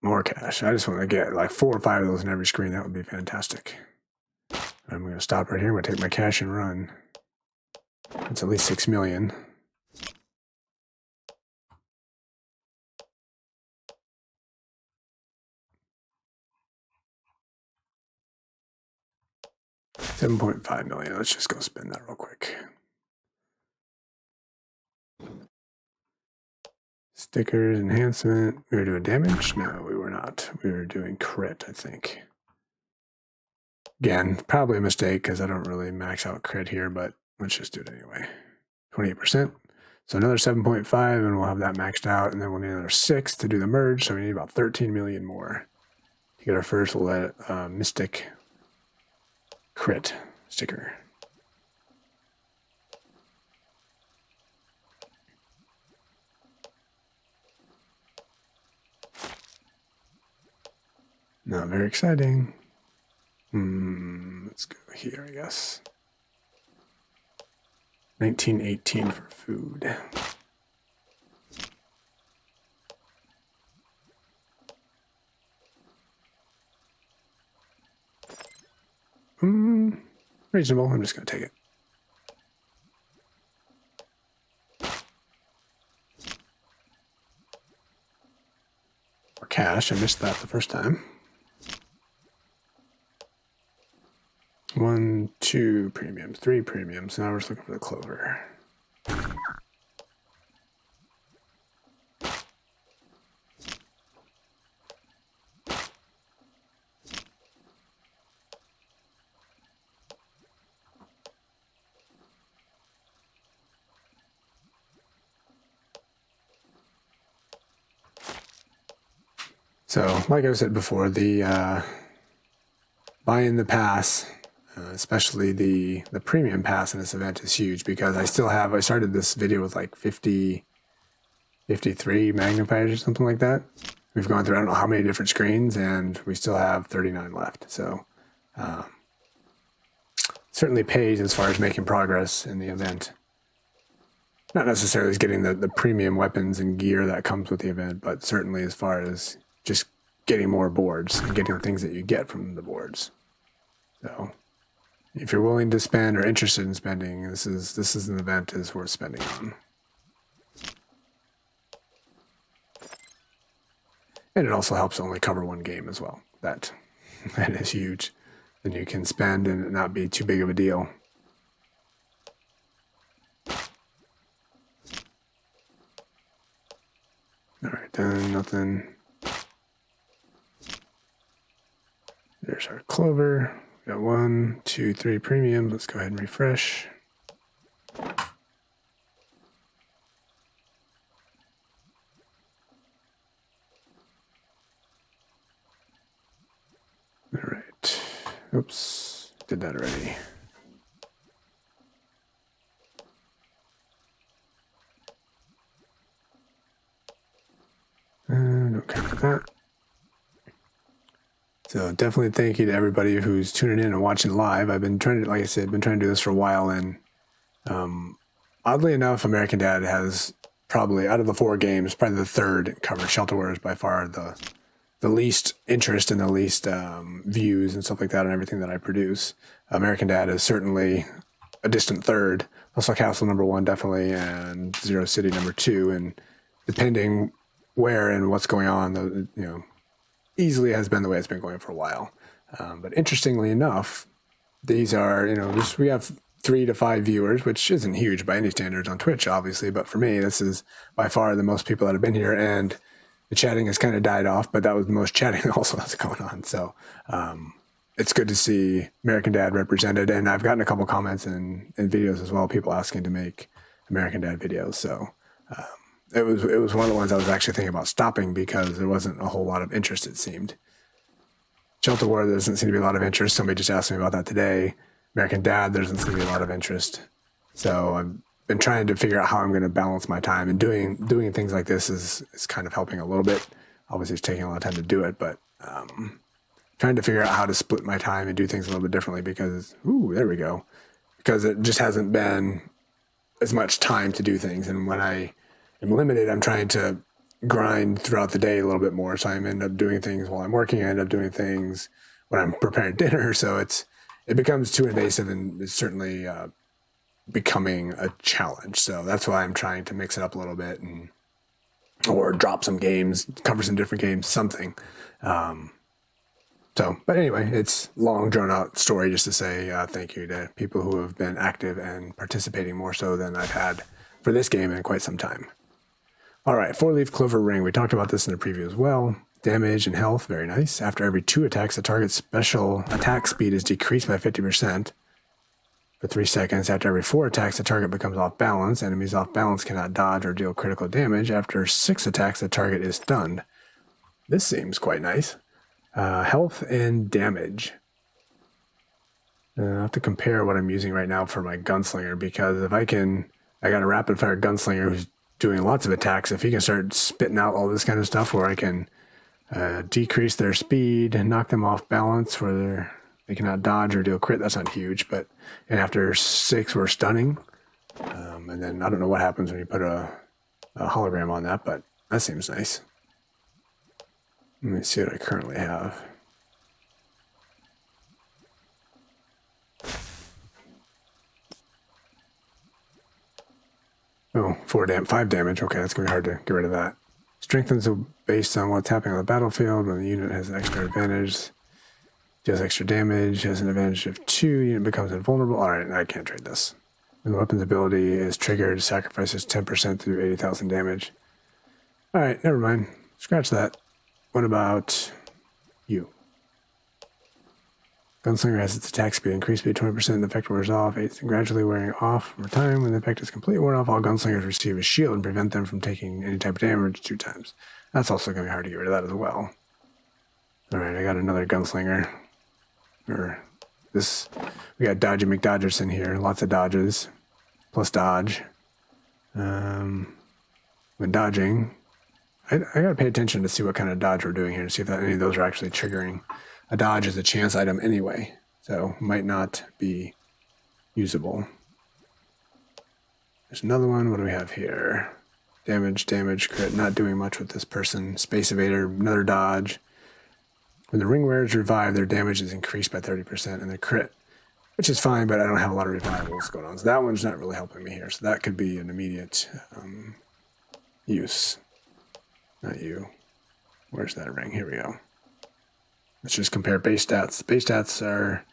More cash. I just want to get like 4 or 5 of those in every screen. That would be fantastic. I'm going to stop right here. I'm going to take my cash and run. It's at least 6 million. 7.5 million. Let's just go spend that real quick. Stickers, enhancement. We were doing damage? No, we were not. We were doing crit, I think. Again, probably a mistake because I don't really max out crit here, but let's just do it anyway. 28%. So another 7.5 and we'll have that maxed out, and then we'll need another 6 to do the merge, so we need about 13 million more to get our first mystic crit sticker. Not very exciting. Let's go here, I guess. 1918 for food. Reasonable. I'm just going to take it. Or cash. I missed that the first time. 1, 2 premiums, 3 premiums. Now we're just looking for the clover. So, like I said before, the buying the pass, especially the premium pass in this event, is huge because I started this video with like 53 magnifiers or something like that. We've gone through I don't know how many different screens, and we still have 39 left. So, certainly pays as far as making progress in the event. Not necessarily as getting the premium weapons and gear that comes with the event, but certainly as far as just getting more boards and getting the things that you get from the boards. So if you're willing to spend or interested in spending, this is an event is worth spending on. And it also helps only cover one game as well. That is huge. Then you can spend and it not be too big of a deal. All right, done, nothing. There's our clover. We got 1, 2, 3 premiums. Let's go ahead and refresh. All right. Oops, did that already. Don't care about that. So definitely thank you to everybody who's tuning in and watching live. I've been trying to, like I said, been trying to do this for a while, and oddly enough, American Dad has probably, out of the 4 games, probably the third covered. Shelterware is by far the least interest and the least views and stuff like that on everything that I produce. American Dad is certainly a distant third. Also Castle #1 definitely, and Zero City #2, and depending where and what's going on, easily has been the way it's been going for a while. But interestingly enough, these are, we have 3 to 5 viewers, which isn't huge by any standards on Twitch, obviously. But for me, this is by far the most people that have been here, and the chatting has kind of died off, but that was the most chatting also that's going on. So it's good to see American Dad represented. And I've gotten a couple comments in videos as well, people asking to make American Dad videos. So it was one of the ones I was actually thinking about stopping because there wasn't a whole lot of interest, it seemed. Shelter War, there doesn't seem to be a lot of interest. Somebody just asked me about that today. American Dad, there doesn't seem to be a lot of interest. So I've been trying to figure out how I'm going to balance my time, and doing things like this is kind of helping a little bit. Obviously, it's taking a lot of time to do it, but trying to figure out how to split my time and do things a little bit differently because, there we go. Because it just hasn't been as much time to do things. And when I am limited, I'm trying to grind throughout the day a little bit more. So I end up doing things while I'm working. I end up doing things when I'm preparing dinner. So it becomes too invasive, and it's certainly becoming a challenge. So that's why I'm trying to mix it up a little bit or drop some games, cover some different games, something. So, but anyway, it's long drawn out story just to say thank you to people who have been active and participating more so than I've had for this game in quite some time. All right, 4-leaf clover ring. We talked about this in the preview as well. Damage and health, very nice. After every 2 attacks, the target's special attack speed is decreased by 50%. For 3 seconds, after every 4 attacks, the target becomes off balance. Enemies off balance cannot dodge or deal critical damage. After 6 attacks, the target is stunned. This seems quite nice. Health and damage. I have to compare what I'm using right now for my gunslinger, because if I got a rapid fire gunslinger who's doing lots of attacks. If he can start spitting out all this kind of stuff where I can decrease their speed and knock them off balance where they cannot dodge or deal crit, that's not huge. And after 6, we're stunning. And then I don't know what happens when you put a hologram on that, but that seems nice. Let me see what I currently have. Oh, 5 damage. Okay, that's going to be hard to get rid of that. Strengthens based on what's happening on the battlefield. When the unit has an extra advantage, deals extra damage, has an advantage of 2, unit becomes invulnerable. Alright, I can't trade this. When the weapon's ability is triggered, sacrifices 10% to do 80,000 damage. Alright, never mind. Scratch that. What about you? Gunslinger has its attack speed increased by 20%, and the effect wears off. It's gradually wearing off over time. When the effect is completely worn off, all gunslingers receive a shield and prevent them from taking any type of damage 2 times. That's also going to be hard to get rid of that as well. Alright, I got another gunslinger. We got Dodgy McDodgerson here. Lots of dodges. Plus dodge. When dodging, I got to pay attention to see what kind of dodge we're doing here to see if any of those are actually triggering. A dodge is a chance item anyway, so might not be usable. There's another one. What do we have here? Damage, crit. Not doing much with this person. Space Evader, another dodge. When the ring wearers revive, their damage is increased by 30% and their crit, which is fine, but I don't have a lot of revivals going on. So that one's not really helping me here. So that could be an immediate use. Not you. Where's that ring? Here we go. Let's just compare base stats. The base stats are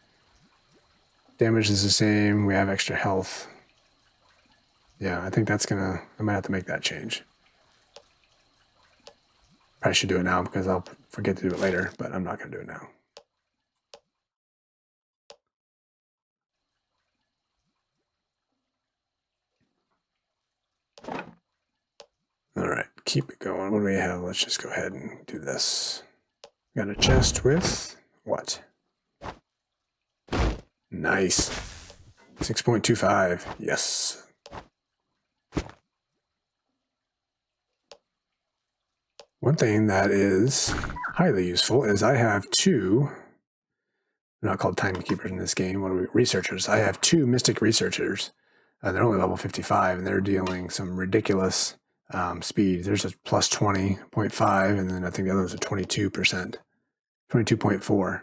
damage is the same. We have extra health. Yeah, I think I might have to make that change. Probably should do it now because I'll forget to do it later, but I'm not going to do it now. All right, keep it going. What do we have? Let's just go ahead and do this. Got a chest with what? Nice. 6.25. Yes. One thing that is highly useful is I have 2, they're not called timekeepers in this game, what are we? Researchers. I have 2 mystic researchers. They're only level 55, and they're dealing some ridiculous speed. There's a plus 20.5, and then I think the other was a 22%. 22.4.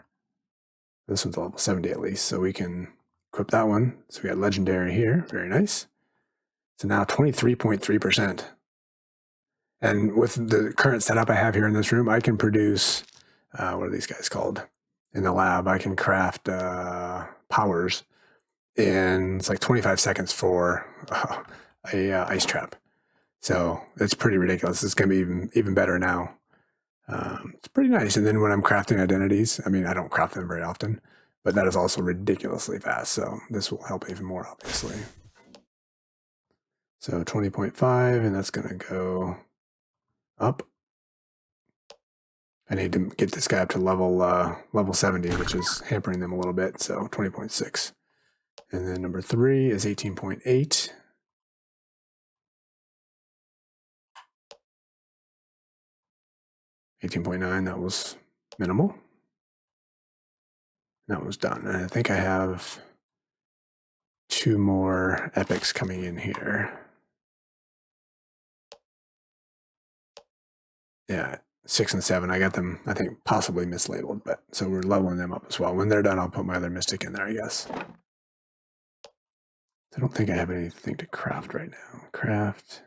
This one's a level 70 at least, so we can equip that one. So we got legendary here, very nice. So now 23.3%. And with the current setup I have here in this room, I can produce, what are these guys called? In the lab, I can craft powers in, it's like 25 seconds for a ice trap. So it's pretty ridiculous. It's going to be even better now. It's pretty nice. And then when I'm crafting identities, I mean, I don't craft them very often, but that is also ridiculously fast. So this will help even more, obviously. So 20.5, and that's going to go up. I need to get this guy up to level 70, which is hampering them a little bit. So 20.6. And then number 3 is 18.8. 18.9, that was minimal. That was done. And I think I have 2 more epics coming in here. Yeah, 6 and 7. I got them, I think, possibly mislabeled, but so we're leveling them up as well. When they're done, I'll put my other mystic in there, I guess. I don't think I have anything to craft right now. Craft.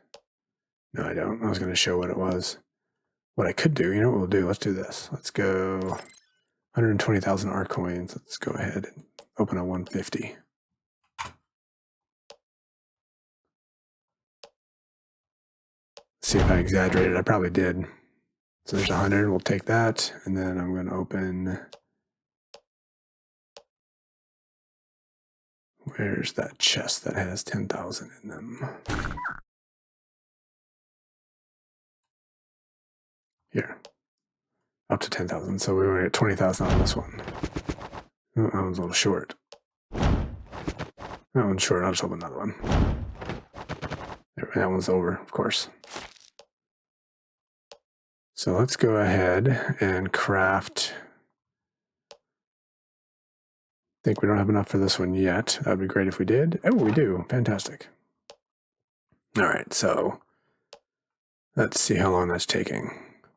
No, I don't. I was going to show what it was. What I could do, you know what we'll do? Let's do this. Let's go 120,000 R coins. Let's go ahead and open a 150. See if I exaggerated. I probably did. So there's 100. We'll take that. And then I'm going to open. Where's that chest that has 10,000 in them? Here. Up to 10,000. So we were at 20,000 on this one. Oh, that one's a little short. That one's short. I'll just open another one. That one's over, of course. So let's go ahead and craft. I think we don't have enough for this one yet. That would be great if we did. Oh, we do. Fantastic. All right, so let's see how long that's taking.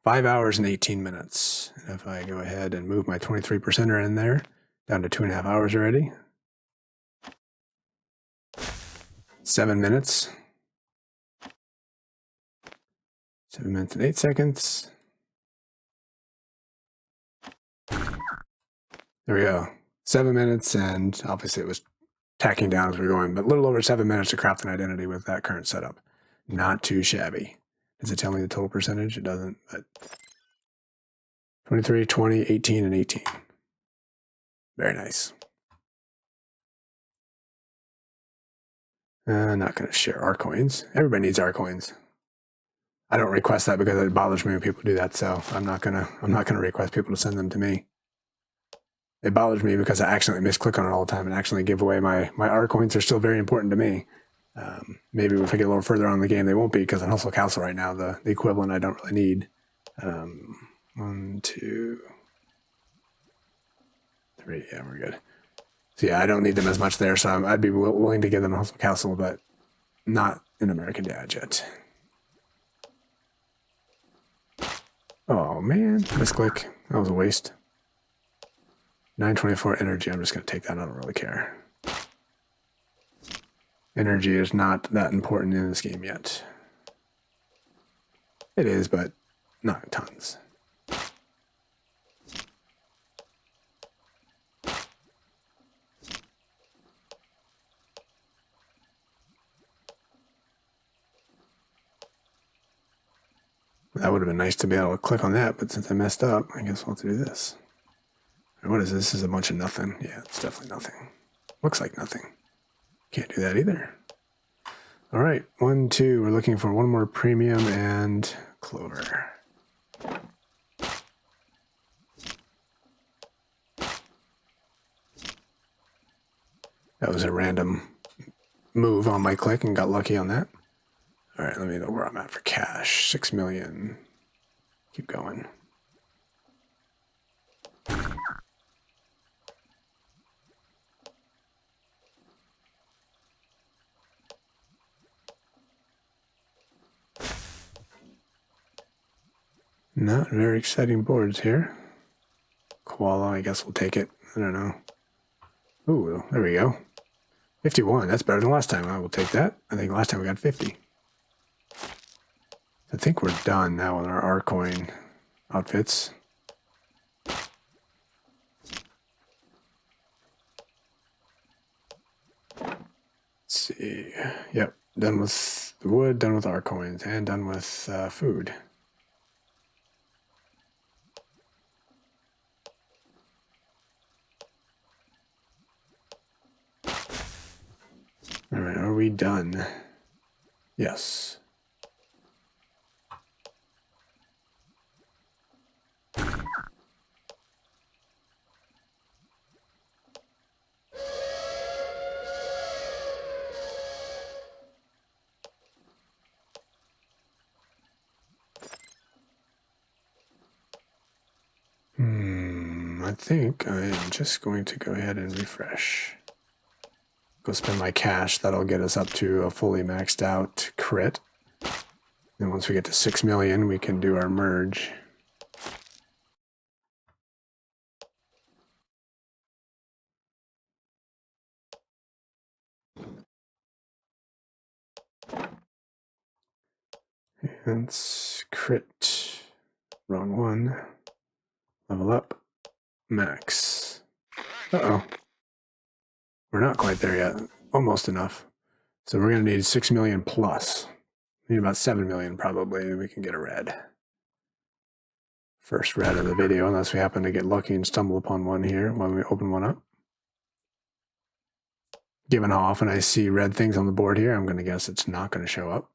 5 hours and 18 minutes. And if I go ahead and move my 23%er in there, down to 2.5 hours already. 7 minutes. 7 minutes and 8 seconds. There we go. 7 minutes, and obviously it was tacking down as we were going, but a little over 7 minutes to craft an identity with that current setup. Not too shabby. Does it tell me the total percentage? It doesn't, but 23, 20, 18, and 18. Very nice. Not going to share our coins. Everybody needs our coins. I don't request that because it bothers me when people do that, so I'm not gonna request people to send them to me. It bothers me because I accidentally misclick on it all the time and accidentally give away my R coins. Are still very important to me. Maybe if I get a little further on in the game, they won't be, because in Hustle Castle right now, the equivalent I don't really need. 1, 2, 3. Yeah, we're good. So yeah, I don't need them as much there, so I'd be willing to give them a Hustle Castle, but not in American Dad yet. Oh man, misclick. That was a waste. 924 energy. I'm just going to take that. I don't really care. Energy is not that important in this game yet. It is, but not tons. That would have been nice to be able to click on that, but since I messed up, I guess we'll have to do this. What is this? This is a bunch of nothing. Yeah, it's definitely nothing. Looks like nothing. Can't do that either. All right, 1, 2. We're looking for one more premium and clover. That was a random move on my click and got lucky on that. All right, let me know where I'm at for cash. 6 million. Keep going. Not very exciting boards here. Koala, I guess we'll take it. I don't know. Ooh, there we go. 51, that's better than last time. I will take that. I think last time we got 50. I think we're done now with our R coin outfits. Let's see. Yep, done with the wood, done with R coins, and done with food. All right, are we done? Yes. I think I am just going to go ahead and refresh. Go spend my cash. That'll get us up to a fully maxed out crit. Then once we get to 6 million, we can do our merge. And crit. Wrong one. Level up. max. Uh-oh. We're not quite there yet. Almost enough. So we're going to need 6 million plus. We need about 7 million probably. We can get a red. First red of the video, unless we happen to get lucky and stumble upon one here when we open one up. Given how often I see red things on the board here, I'm going to guess it's not going to show up.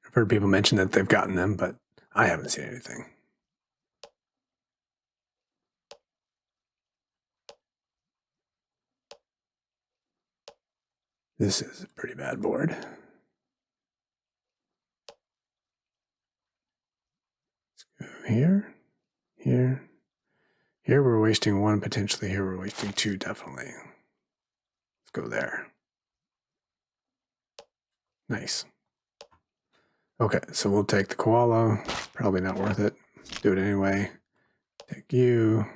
I've heard people mention that they've gotten them, but I haven't seen anything. This is a pretty bad board. Let's go here, here. Here we're wasting one, potentially. Here we're wasting two, definitely. Let's go there. Nice. Okay, so we'll take the koala. Probably not worth it. Do it anyway. Take you.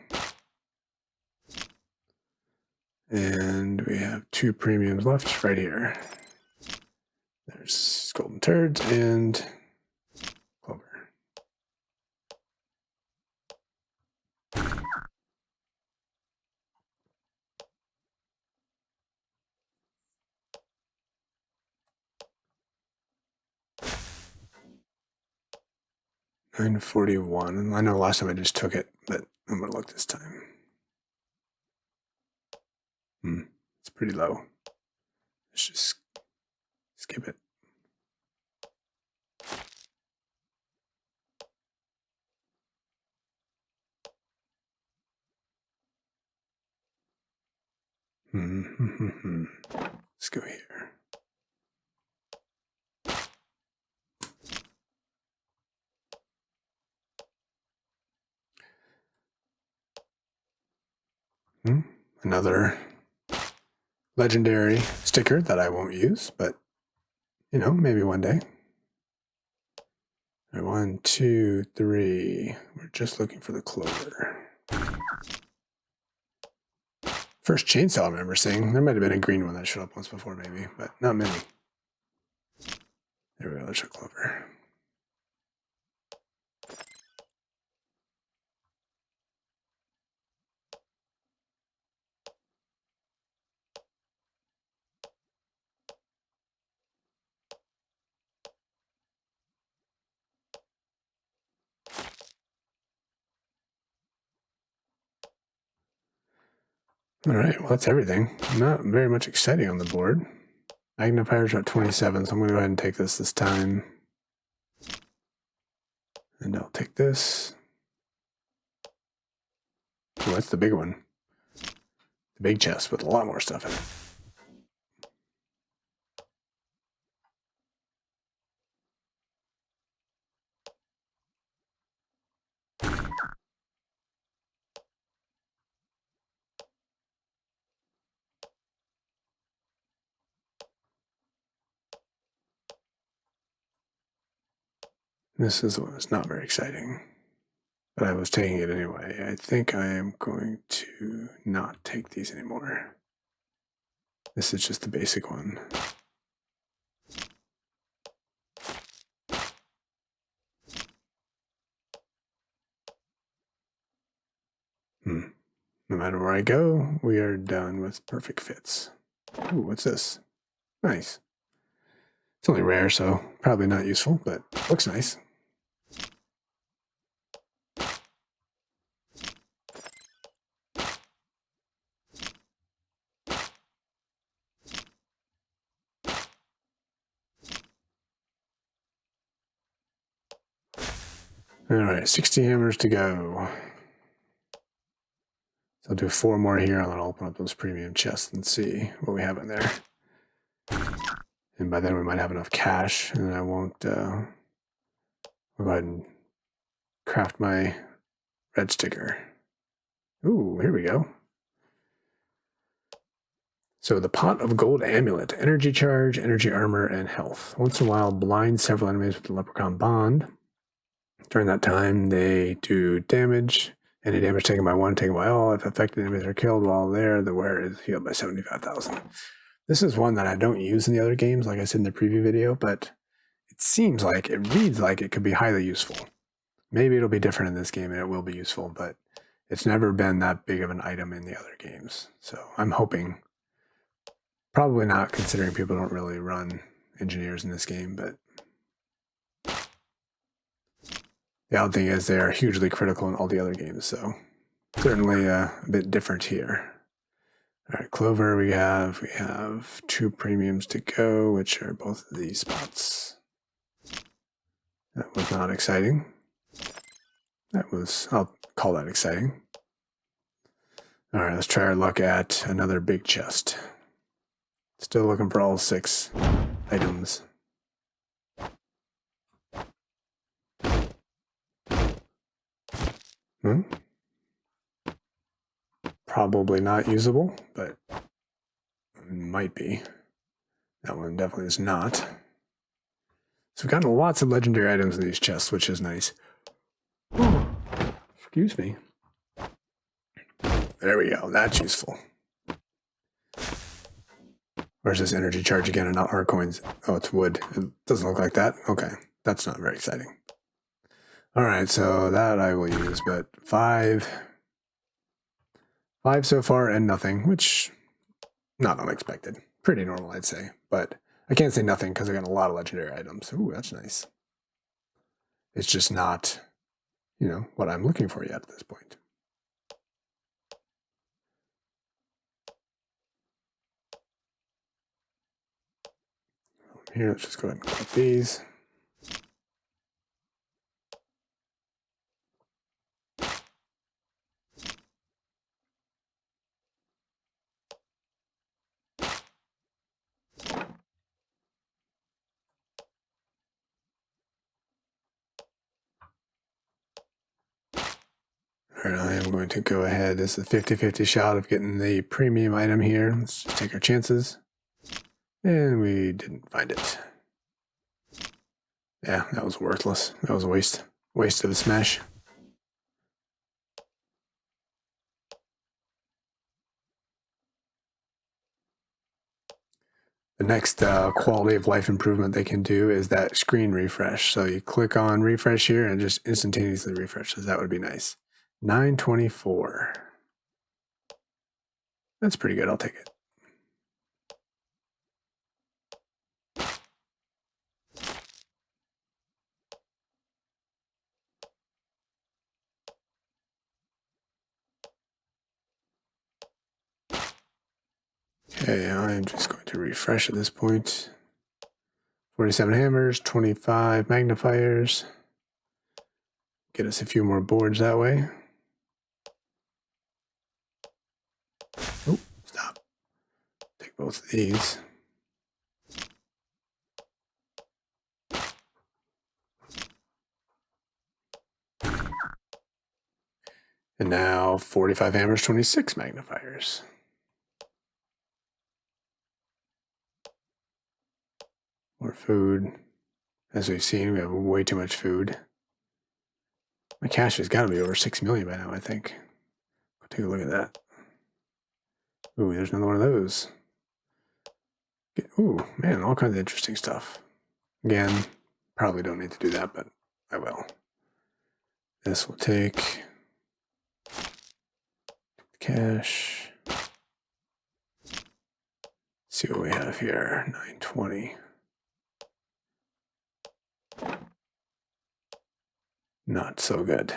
And we have two premiums left right here. There's golden turds and clover. $9.41. And I know last time I just took it, but I'm going to look this time. It's pretty low. Let's just skip it. Let's go here. Another legendary sticker that I won't use, but you know, maybe one day. All right, 1, 2, 3. We're just looking for the clover. First chainsaw I remember seeing. There might have been a green one that showed up once before, maybe, but not many. There we go. There's a clover. All right, well, that's everything. Not very much exciting on the board. Magnifiers are at 27, so I'm going to go ahead and take this time. And I'll take this. Oh, that's the big one. The big chest with a lot more stuff in it. This is the one that's not very exciting, but I was taking it anyway. I think I am going to not take these anymore. This is just the basic one. No matter where I go, we are done with perfect fits. Ooh, what's this? Nice. It's only rare, so probably not useful, but looks nice. All right, 60 hammers to go. So I'll do 4 more here, and then I'll open up those premium chests and see what we have in there. And by then we might have enough cash, and I won't. I'll go ahead and craft my red sticker. Ooh, here we go. So the pot of gold amulet, energy charge, energy armor, and health. Once in a while, blind several enemies with the leprechaun bond. During that time, they do damage. Any damage taken by one, taken by all. If affected enemies are killed while there, the wearer is healed by 75,000. This is one that I don't use in the other games, like I said in the preview video, but it seems like, it reads like it could be highly useful. Maybe it'll be different in this game and it will be useful, but it's never been that big of an item in the other games. So I'm hoping, probably not considering people don't really run engineers in this game, but the odd thing is they are hugely critical in all the other games, so certainly a bit different here. All right, Clover, we have 2 premiums to go, which are both of these spots. That was not exciting. That was, I'll call that exciting. All right, let's try our luck at another big chest. Still looking for all 6 items. Probably not usable, but it might be. That one definitely is not. So we've gotten lots of legendary items in these chests, which is nice. Excuse me. There we go. That's useful. Where's this energy charge again and not our coins? Oh, it's wood. It doesn't look like that. Okay. That's not very exciting. All right, so that I will use, but 5 so far and nothing, which not unexpected. Pretty normal, I'd say. But I can't say nothing because I got a lot of legendary items. Ooh, that's nice. It's just not, what I'm looking for yet at this point. Here, let's just go ahead and click these. All right, I am going to go ahead. This is a 50-50 shot of getting the premium item here. Let's just take our chances. And we didn't find it. Yeah, that was worthless. That was a waste. Waste of a smash. The next quality of life improvement they can do is that screen refresh. So you click on refresh here and it just instantaneously refreshes. That would be nice. 924. That's pretty good. I'll take it. Okay, I'm just going to refresh at this point. 47 hammers, 25 magnifiers. Get us a few more boards that way. Oh, stop. Take both of these. And now 45 hammers, 26 magnifiers. More food. As we've seen, we have way too much food. My cash has got to be over 6 million by now, I think. Take a look at that. Ooh, there's another one of those. Ooh, man, all kinds of interesting stuff. Again, probably don't need to do that, but I will. This will take cash. See what we have here. 920. Not so good.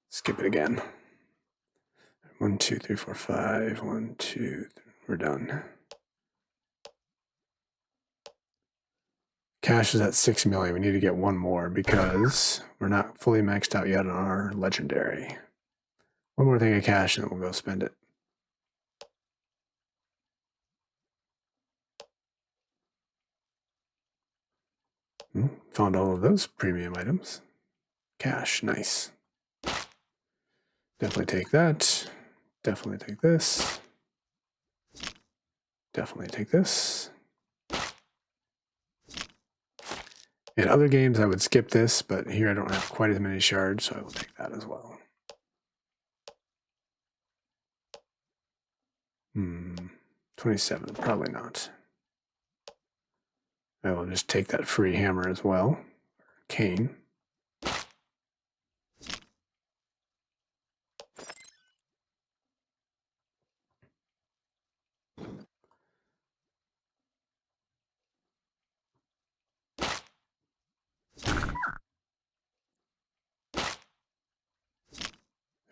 Skip it again. 1, 2, 3, 4, 5. 1, 2, 3. We're done. Cash is at 6 million. We need to get one more because we're not fully maxed out yet on our legendary. One more thing of cash and then we'll go spend it. Found all of those premium items. Cash, nice. Definitely take that. Definitely take this. Definitely take this. In other games, I would skip this, but here I don't have quite as many shards, so I will take that as well. 27, probably not. I will just take that free hammer as well. Cane.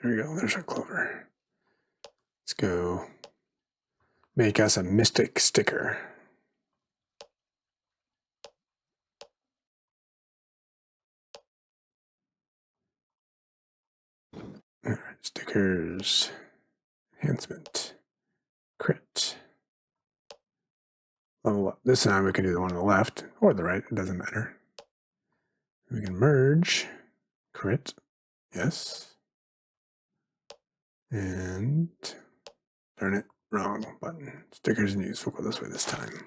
There we go. There's our clover. Let's go make us a mystic sticker. All right, stickers, enhancement, crit. Level up. This time we can do the one on the left or the right. It doesn't matter. We can merge, crit, yes, and turn it. Wrong button. Stickers in use. We'll go this way this time.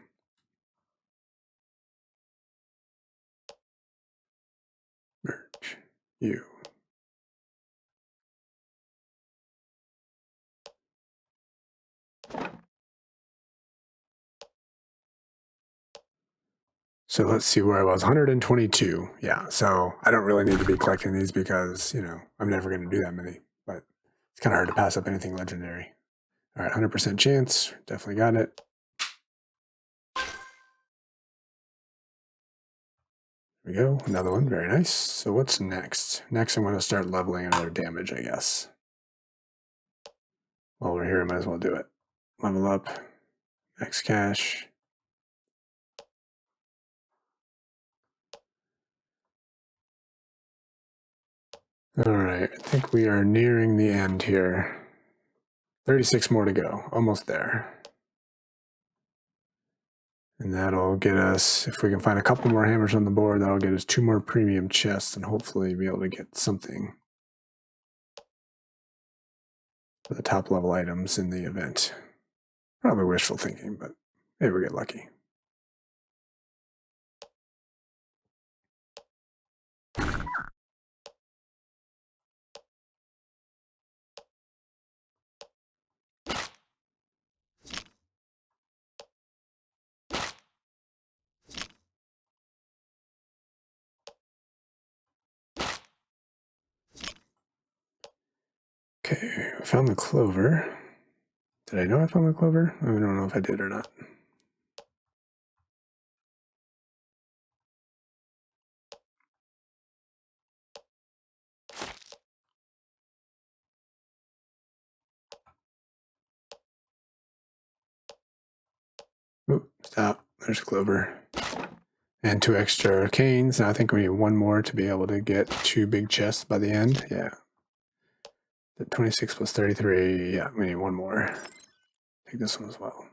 Merge. You. So let's see where I was. 122. Yeah. So I don't really need to be collecting these because, I'm never going to do that many. But it's kind of hard to pass up anything legendary. All right. 100% chance. Definitely got it. There we go. Another one. Very nice. So what's next? Next, I'm going to start leveling another damage, I guess. While we're here, I might as well do it. Level up. Max cash. All right. I think we are nearing the end here. 36 more to go. Almost there. And that'll get us, if we can find a couple more hammers on the board, that'll get us 2 more premium chests and hopefully be able to get something for the top level items in the event. Probably wishful thinking, but maybe we get lucky. Okay, I found the clover. Did I know I found the clover? I don't know if I did or not. Oop, stop. There's clover. And 2 extra canes. Now I think we need 1 more to be able to get 2 big chests by the end. Yeah. The 26 plus 33. Yeah, we need 1 more. Take this one as well.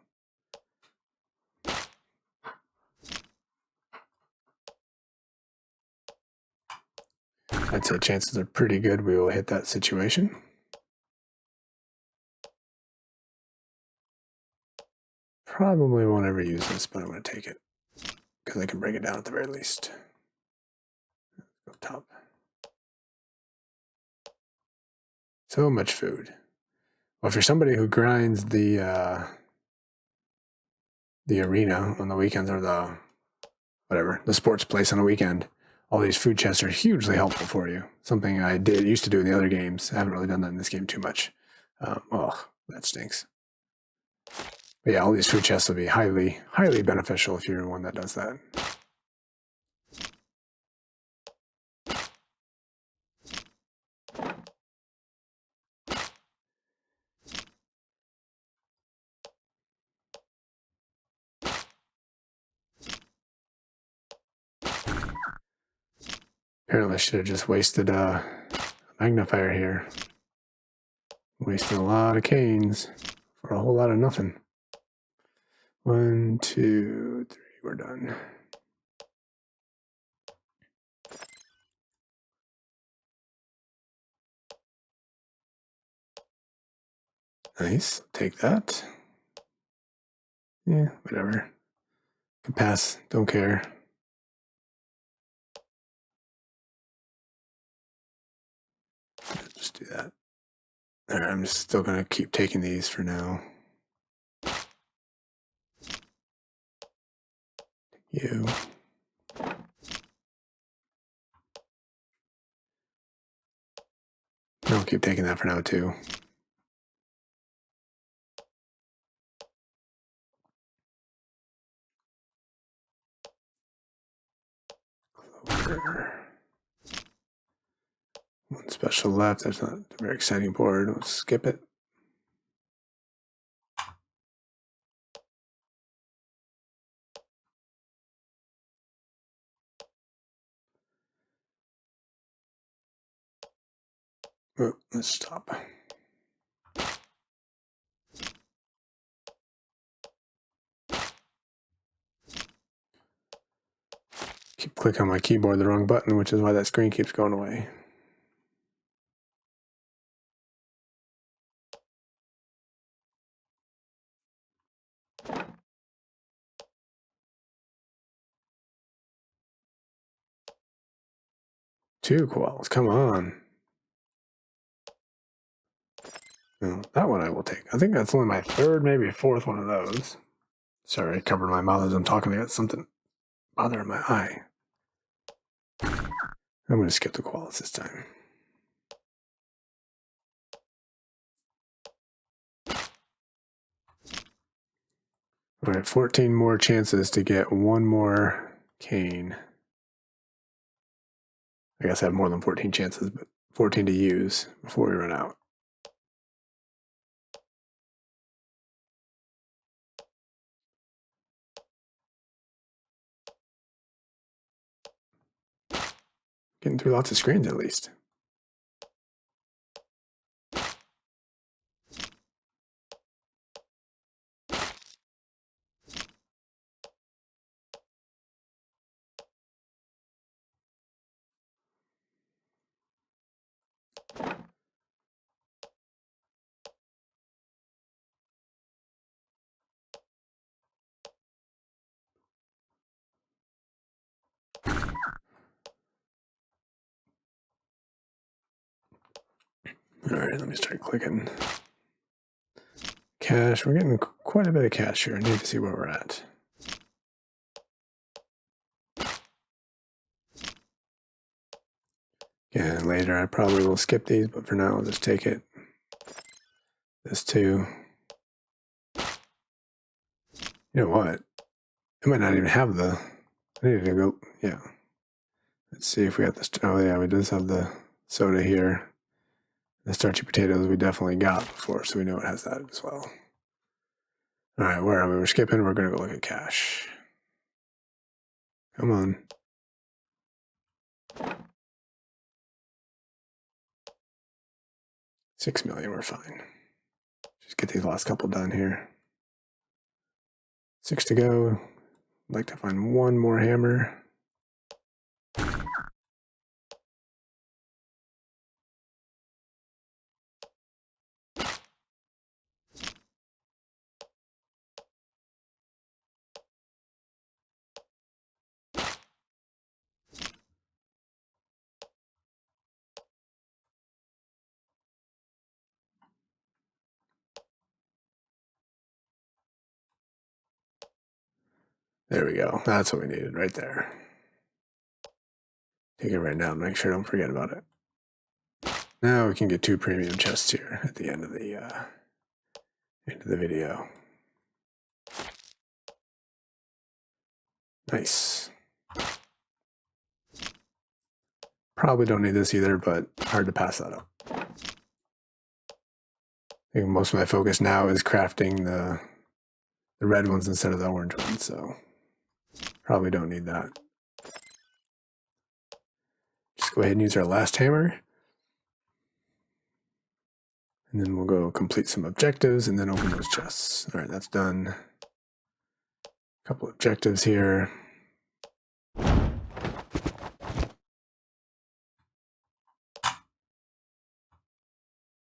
I'd say chances are pretty good we will hit that situation. Probably won't ever use this, but I'm going to take it because I can break it down at the very least. Go top. So much food. Well, if you're somebody who grinds the arena on the weekends or the sports place on the weekend, all these food chests are hugely helpful for you. Something I used to do in the other games. I haven't really done that in this game too much. That stinks. But yeah, all these food chests will be highly, highly beneficial if you're one that does that. Apparently I should have just wasted a magnifier here. Wasting a lot of canes for a whole lot of nothing. 1, 2, 3, we're done. Nice, take that. Yeah, whatever. Can pass, don't care. Just do that. All right, I'm just still gonna keep taking these for now. You. I'll keep taking that for now too. Clover. One special left. That's not a very exciting board. We'll skip it. Oh, let's stop. Keep clicking on my keyboard the wrong button, which is why that screen keeps going away. Two koalas, come on. No, that one I will take. I think that's only my third, maybe fourth one of those. Sorry, I covered my mouth as I'm talking. I got something bothering my eye. I'm going to skip the koalas this time. All right, 14 more chances to get one more cane. I guess I have more than 14 chances, but 14 to use before we run out. Getting through lots of screens at least. All right, let me start clicking. Cash, we're getting quite a bit of cash here. I need to see where we're at. And later I probably will skip these, but for now I'll just take it. This too. You know what? It might not even have the... I need to go... Yeah. Let's see if we got this... Oh yeah, we just have the soda here. The starchy potatoes we definitely got before, so we know it has that as well. All right, where are we? We're skipping. We're going to go look at cash. Come on. $6 million, we're fine. Just get these last couple done here. 6 to go. I'd like to find one more hammer. There we go. That's what we needed right there. Take it right now. Make sure I don't forget about it. Now we can get 2 premium chests here at the end of the video. Nice. Probably don't need this either, but hard to pass that up. I think most of my focus now is crafting the red ones instead of the orange ones, so probably don't need that. Just go ahead and use our last hammer. And then we'll go complete some objectives and then open those chests. All right, that's done. A couple objectives here.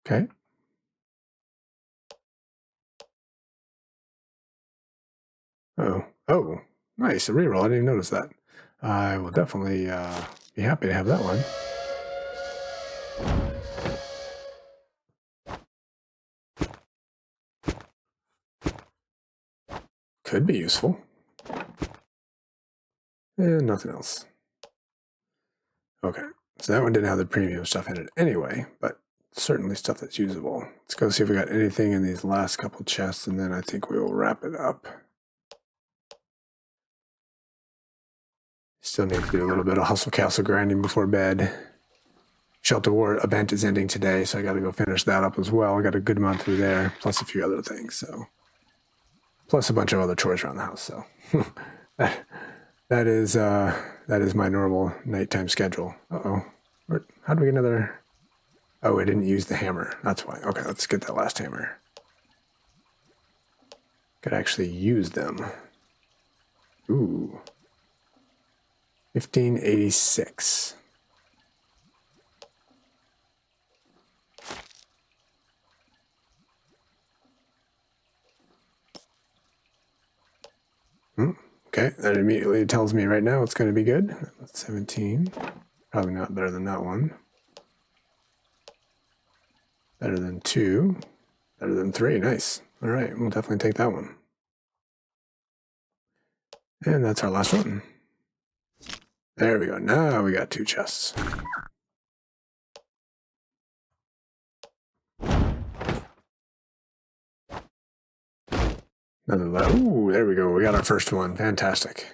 Okay. Oh, nice, a reroll. I didn't even notice that. I will definitely be happy to have that one. Could be useful. And nothing else. Okay, so that one didn't have the premium stuff in it anyway, but certainly stuff that's usable. Let's go see if we got anything in these last couple chests, and then I think we will wrap it up. Still need to do a little bit of hustle castle grinding before bed. Shelter War event is ending today, so I got to go finish that up as well. I got a good amount through there, plus a few other things. So, plus a bunch of other chores around the house. So, that is my normal nighttime schedule. Uh-oh. How do we get another? Oh, I didn't use the hammer. That's why. Okay, let's get that last hammer. Could actually use them. Ooh. 1586. Okay, that immediately tells me right now it's going to be good. 17. Probably not better than that one. Better than 2. Better than 3. Nice. All right, we'll definitely take that one. And that's our last one. There we go. Now we got 2 chests. Ooh, there we go. We got our first one. Fantastic.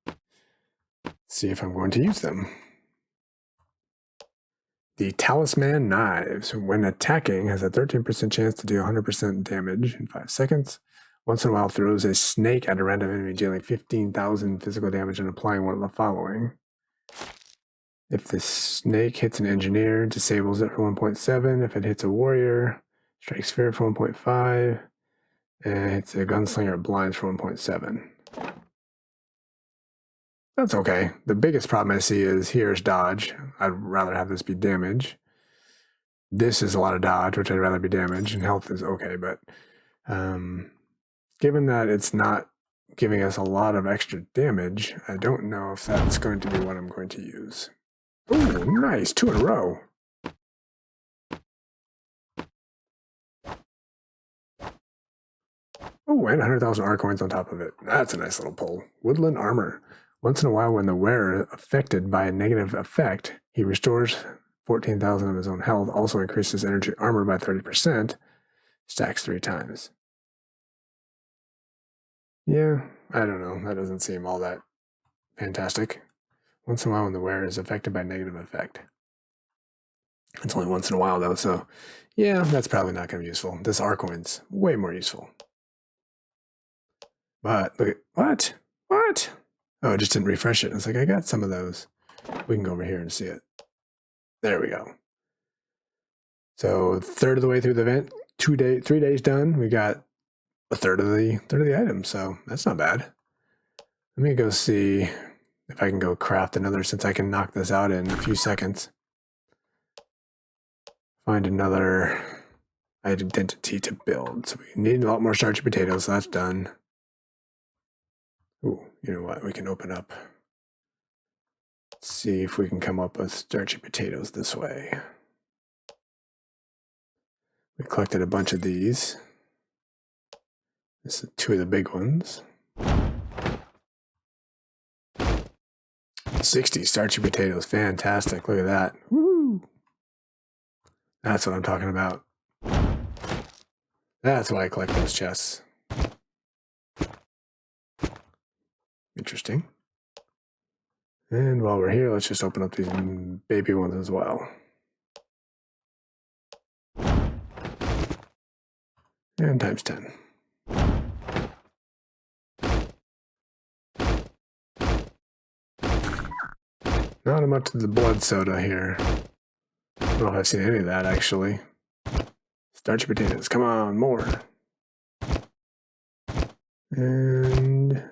Let's see if I'm going to use them. The Talisman Knives. When attacking, has a 13% chance to do 100% damage in 5 seconds. Once in a while, throws a snake at a random enemy, dealing 15,000 physical damage and applying one of the following. If the snake hits an engineer, disables it for 1.7. If it hits a warrior, strikes fear for 1.5. And hits a gunslinger, it blinds for 1.7. That's okay. The biggest problem I see is here's dodge. I'd rather have this be damage. This is a lot of dodge, which I'd rather be damage, and health is okay, but given that it's not giving us a lot of extra damage, I don't know if that's going to be what I'm going to use. Ooh, nice. 2 in a row. Oh, and 100,000 R coins on top of it. That's a nice little pull. Woodland Armor. Once in a while, when the wearer is affected by a negative effect, he restores 14,000 of his own health, also increases energy armor by 30%, stacks 3 times. Yeah, I don't know. That doesn't seem all that fantastic. Once in a while, when the wearer is affected by a negative effect. It's only once in a while, though, so yeah, that's probably not going to be useful. This R coin's way more useful. But look at what? Oh, I just didn't refresh it. It's like I got some of those. We can go over here and see it. There we go. So 1/3 of the way through the event, 3 days done. We got a third of the items, so that's not bad. Let me go see if I can go craft another, since I can knock this out in a few seconds. Find another identity to build. So we need a lot more starchy potatoes, so that's done. Ooh, you know what? We can open up. Let's see if we can come up with starchy potatoes this way. We collected a bunch of these. This is 2 of the big ones. 60 starchy potatoes. Fantastic. Look at that. Woo! That's what I'm talking about. That's why I collect those chests. Interesting. And while we're here, let's just open up these baby ones as well. And times 10. Not much of the blood soda here. I don't know if I've seen any of that, actually. Starchy potatoes. Come on, more. And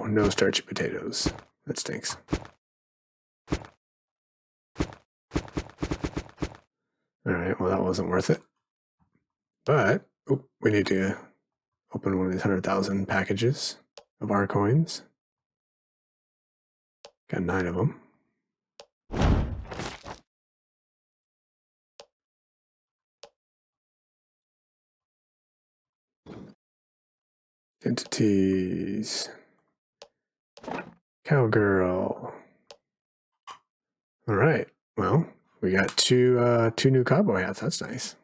no starchy potatoes. That stinks. Alright, well, that wasn't worth it. But, we need to open one of these 100,000 packages of our coins. Got 9 of them. Entities. Cowgirl. All right. Well, we got two new cowboy hats. That's nice.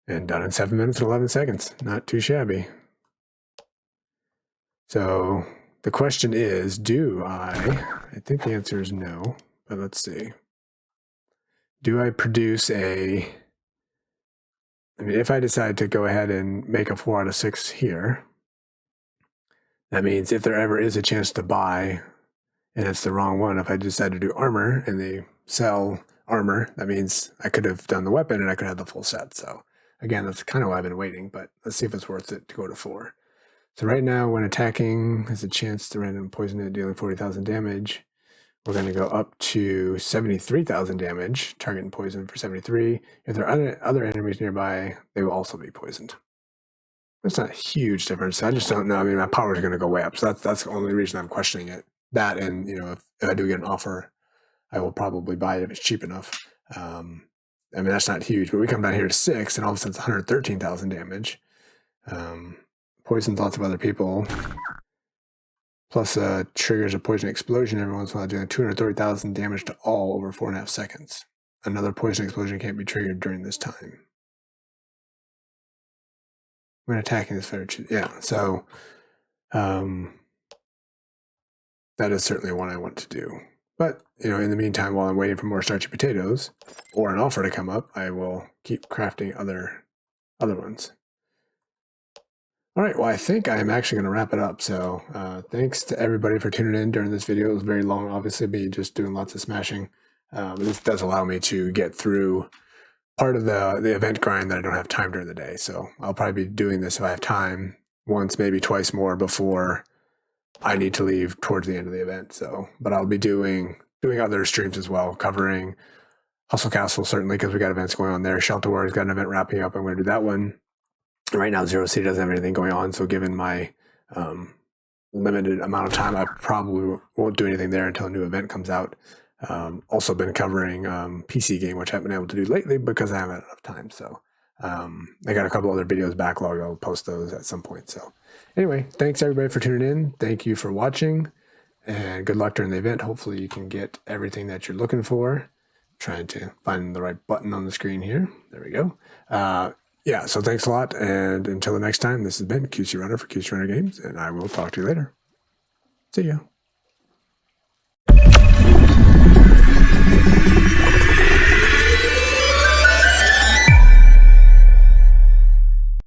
And done in 7 minutes and 11 seconds. Not too shabby. So the question is, I think the answer is no, but let's see. Do I produce if I decide to go ahead and make a 4 out of 6 here, that means if there ever is a chance to buy and it's the wrong one, if I decide to do armor and they sell armor, that means I could have done the weapon and I could have the full set. So again, that's kind of why I've been waiting, but let's see if it's worth it to go to 4. So right now, when attacking, has a chance to random poison it, dealing 40,000 damage. We're going to go up to 73,000 damage, targeting poison for 73. If there are other enemies nearby, they will also be poisoned. That's not a huge difference. I just don't know. I mean, my power is going to go way up, so that's the only reason I'm questioning it. That, and if I do get an offer, I will probably buy it if it's cheap enough. I mean, that's not huge, but we come down here to 6, and all of a sudden it's 113,000 damage. Poisons lots of other people. Plus, triggers a poison explosion every once in a while, doing 230,000 damage to all over 4.5 seconds. Another poison explosion can't be triggered during this time. When attacking this fighter, yeah. So, that is certainly one I want to do. But in the meantime, while I'm waiting for more starchy potatoes or an offer to come up, I will keep crafting other ones. All right, well, I think I'm actually going to wrap it up. So thanks to everybody for tuning in during this video. It was very long, obviously, me just doing lots of smashing. This does allow me to get through part of the event grind that I don't have time during the day. So I'll probably be doing this if I have time once, maybe twice more before I need to leave towards the end of the event. So, but I'll be doing other streams as well, covering Hustle Castle, certainly, because we got events going on there. Shelter Warrior's got an event wrapping up. I'm going to do that one. Right now, Zero City doesn't have anything going on, so given my limited amount of time, I probably won't do anything there until a new event comes out. Also been covering PC game, which I haven't been able to do lately because I haven't had enough time. So I got a couple other videos backlogged. I'll post those at some point. So anyway, thanks everybody for tuning in. Thank you for watching, and good luck during the event. Hopefully you can get everything that you're looking for. Trying to find the right button on the screen here. There we go. Yeah, so thanks a lot, and until the next time, this has been QC Runner for QC Runner Games, and I will talk to you later. See ya.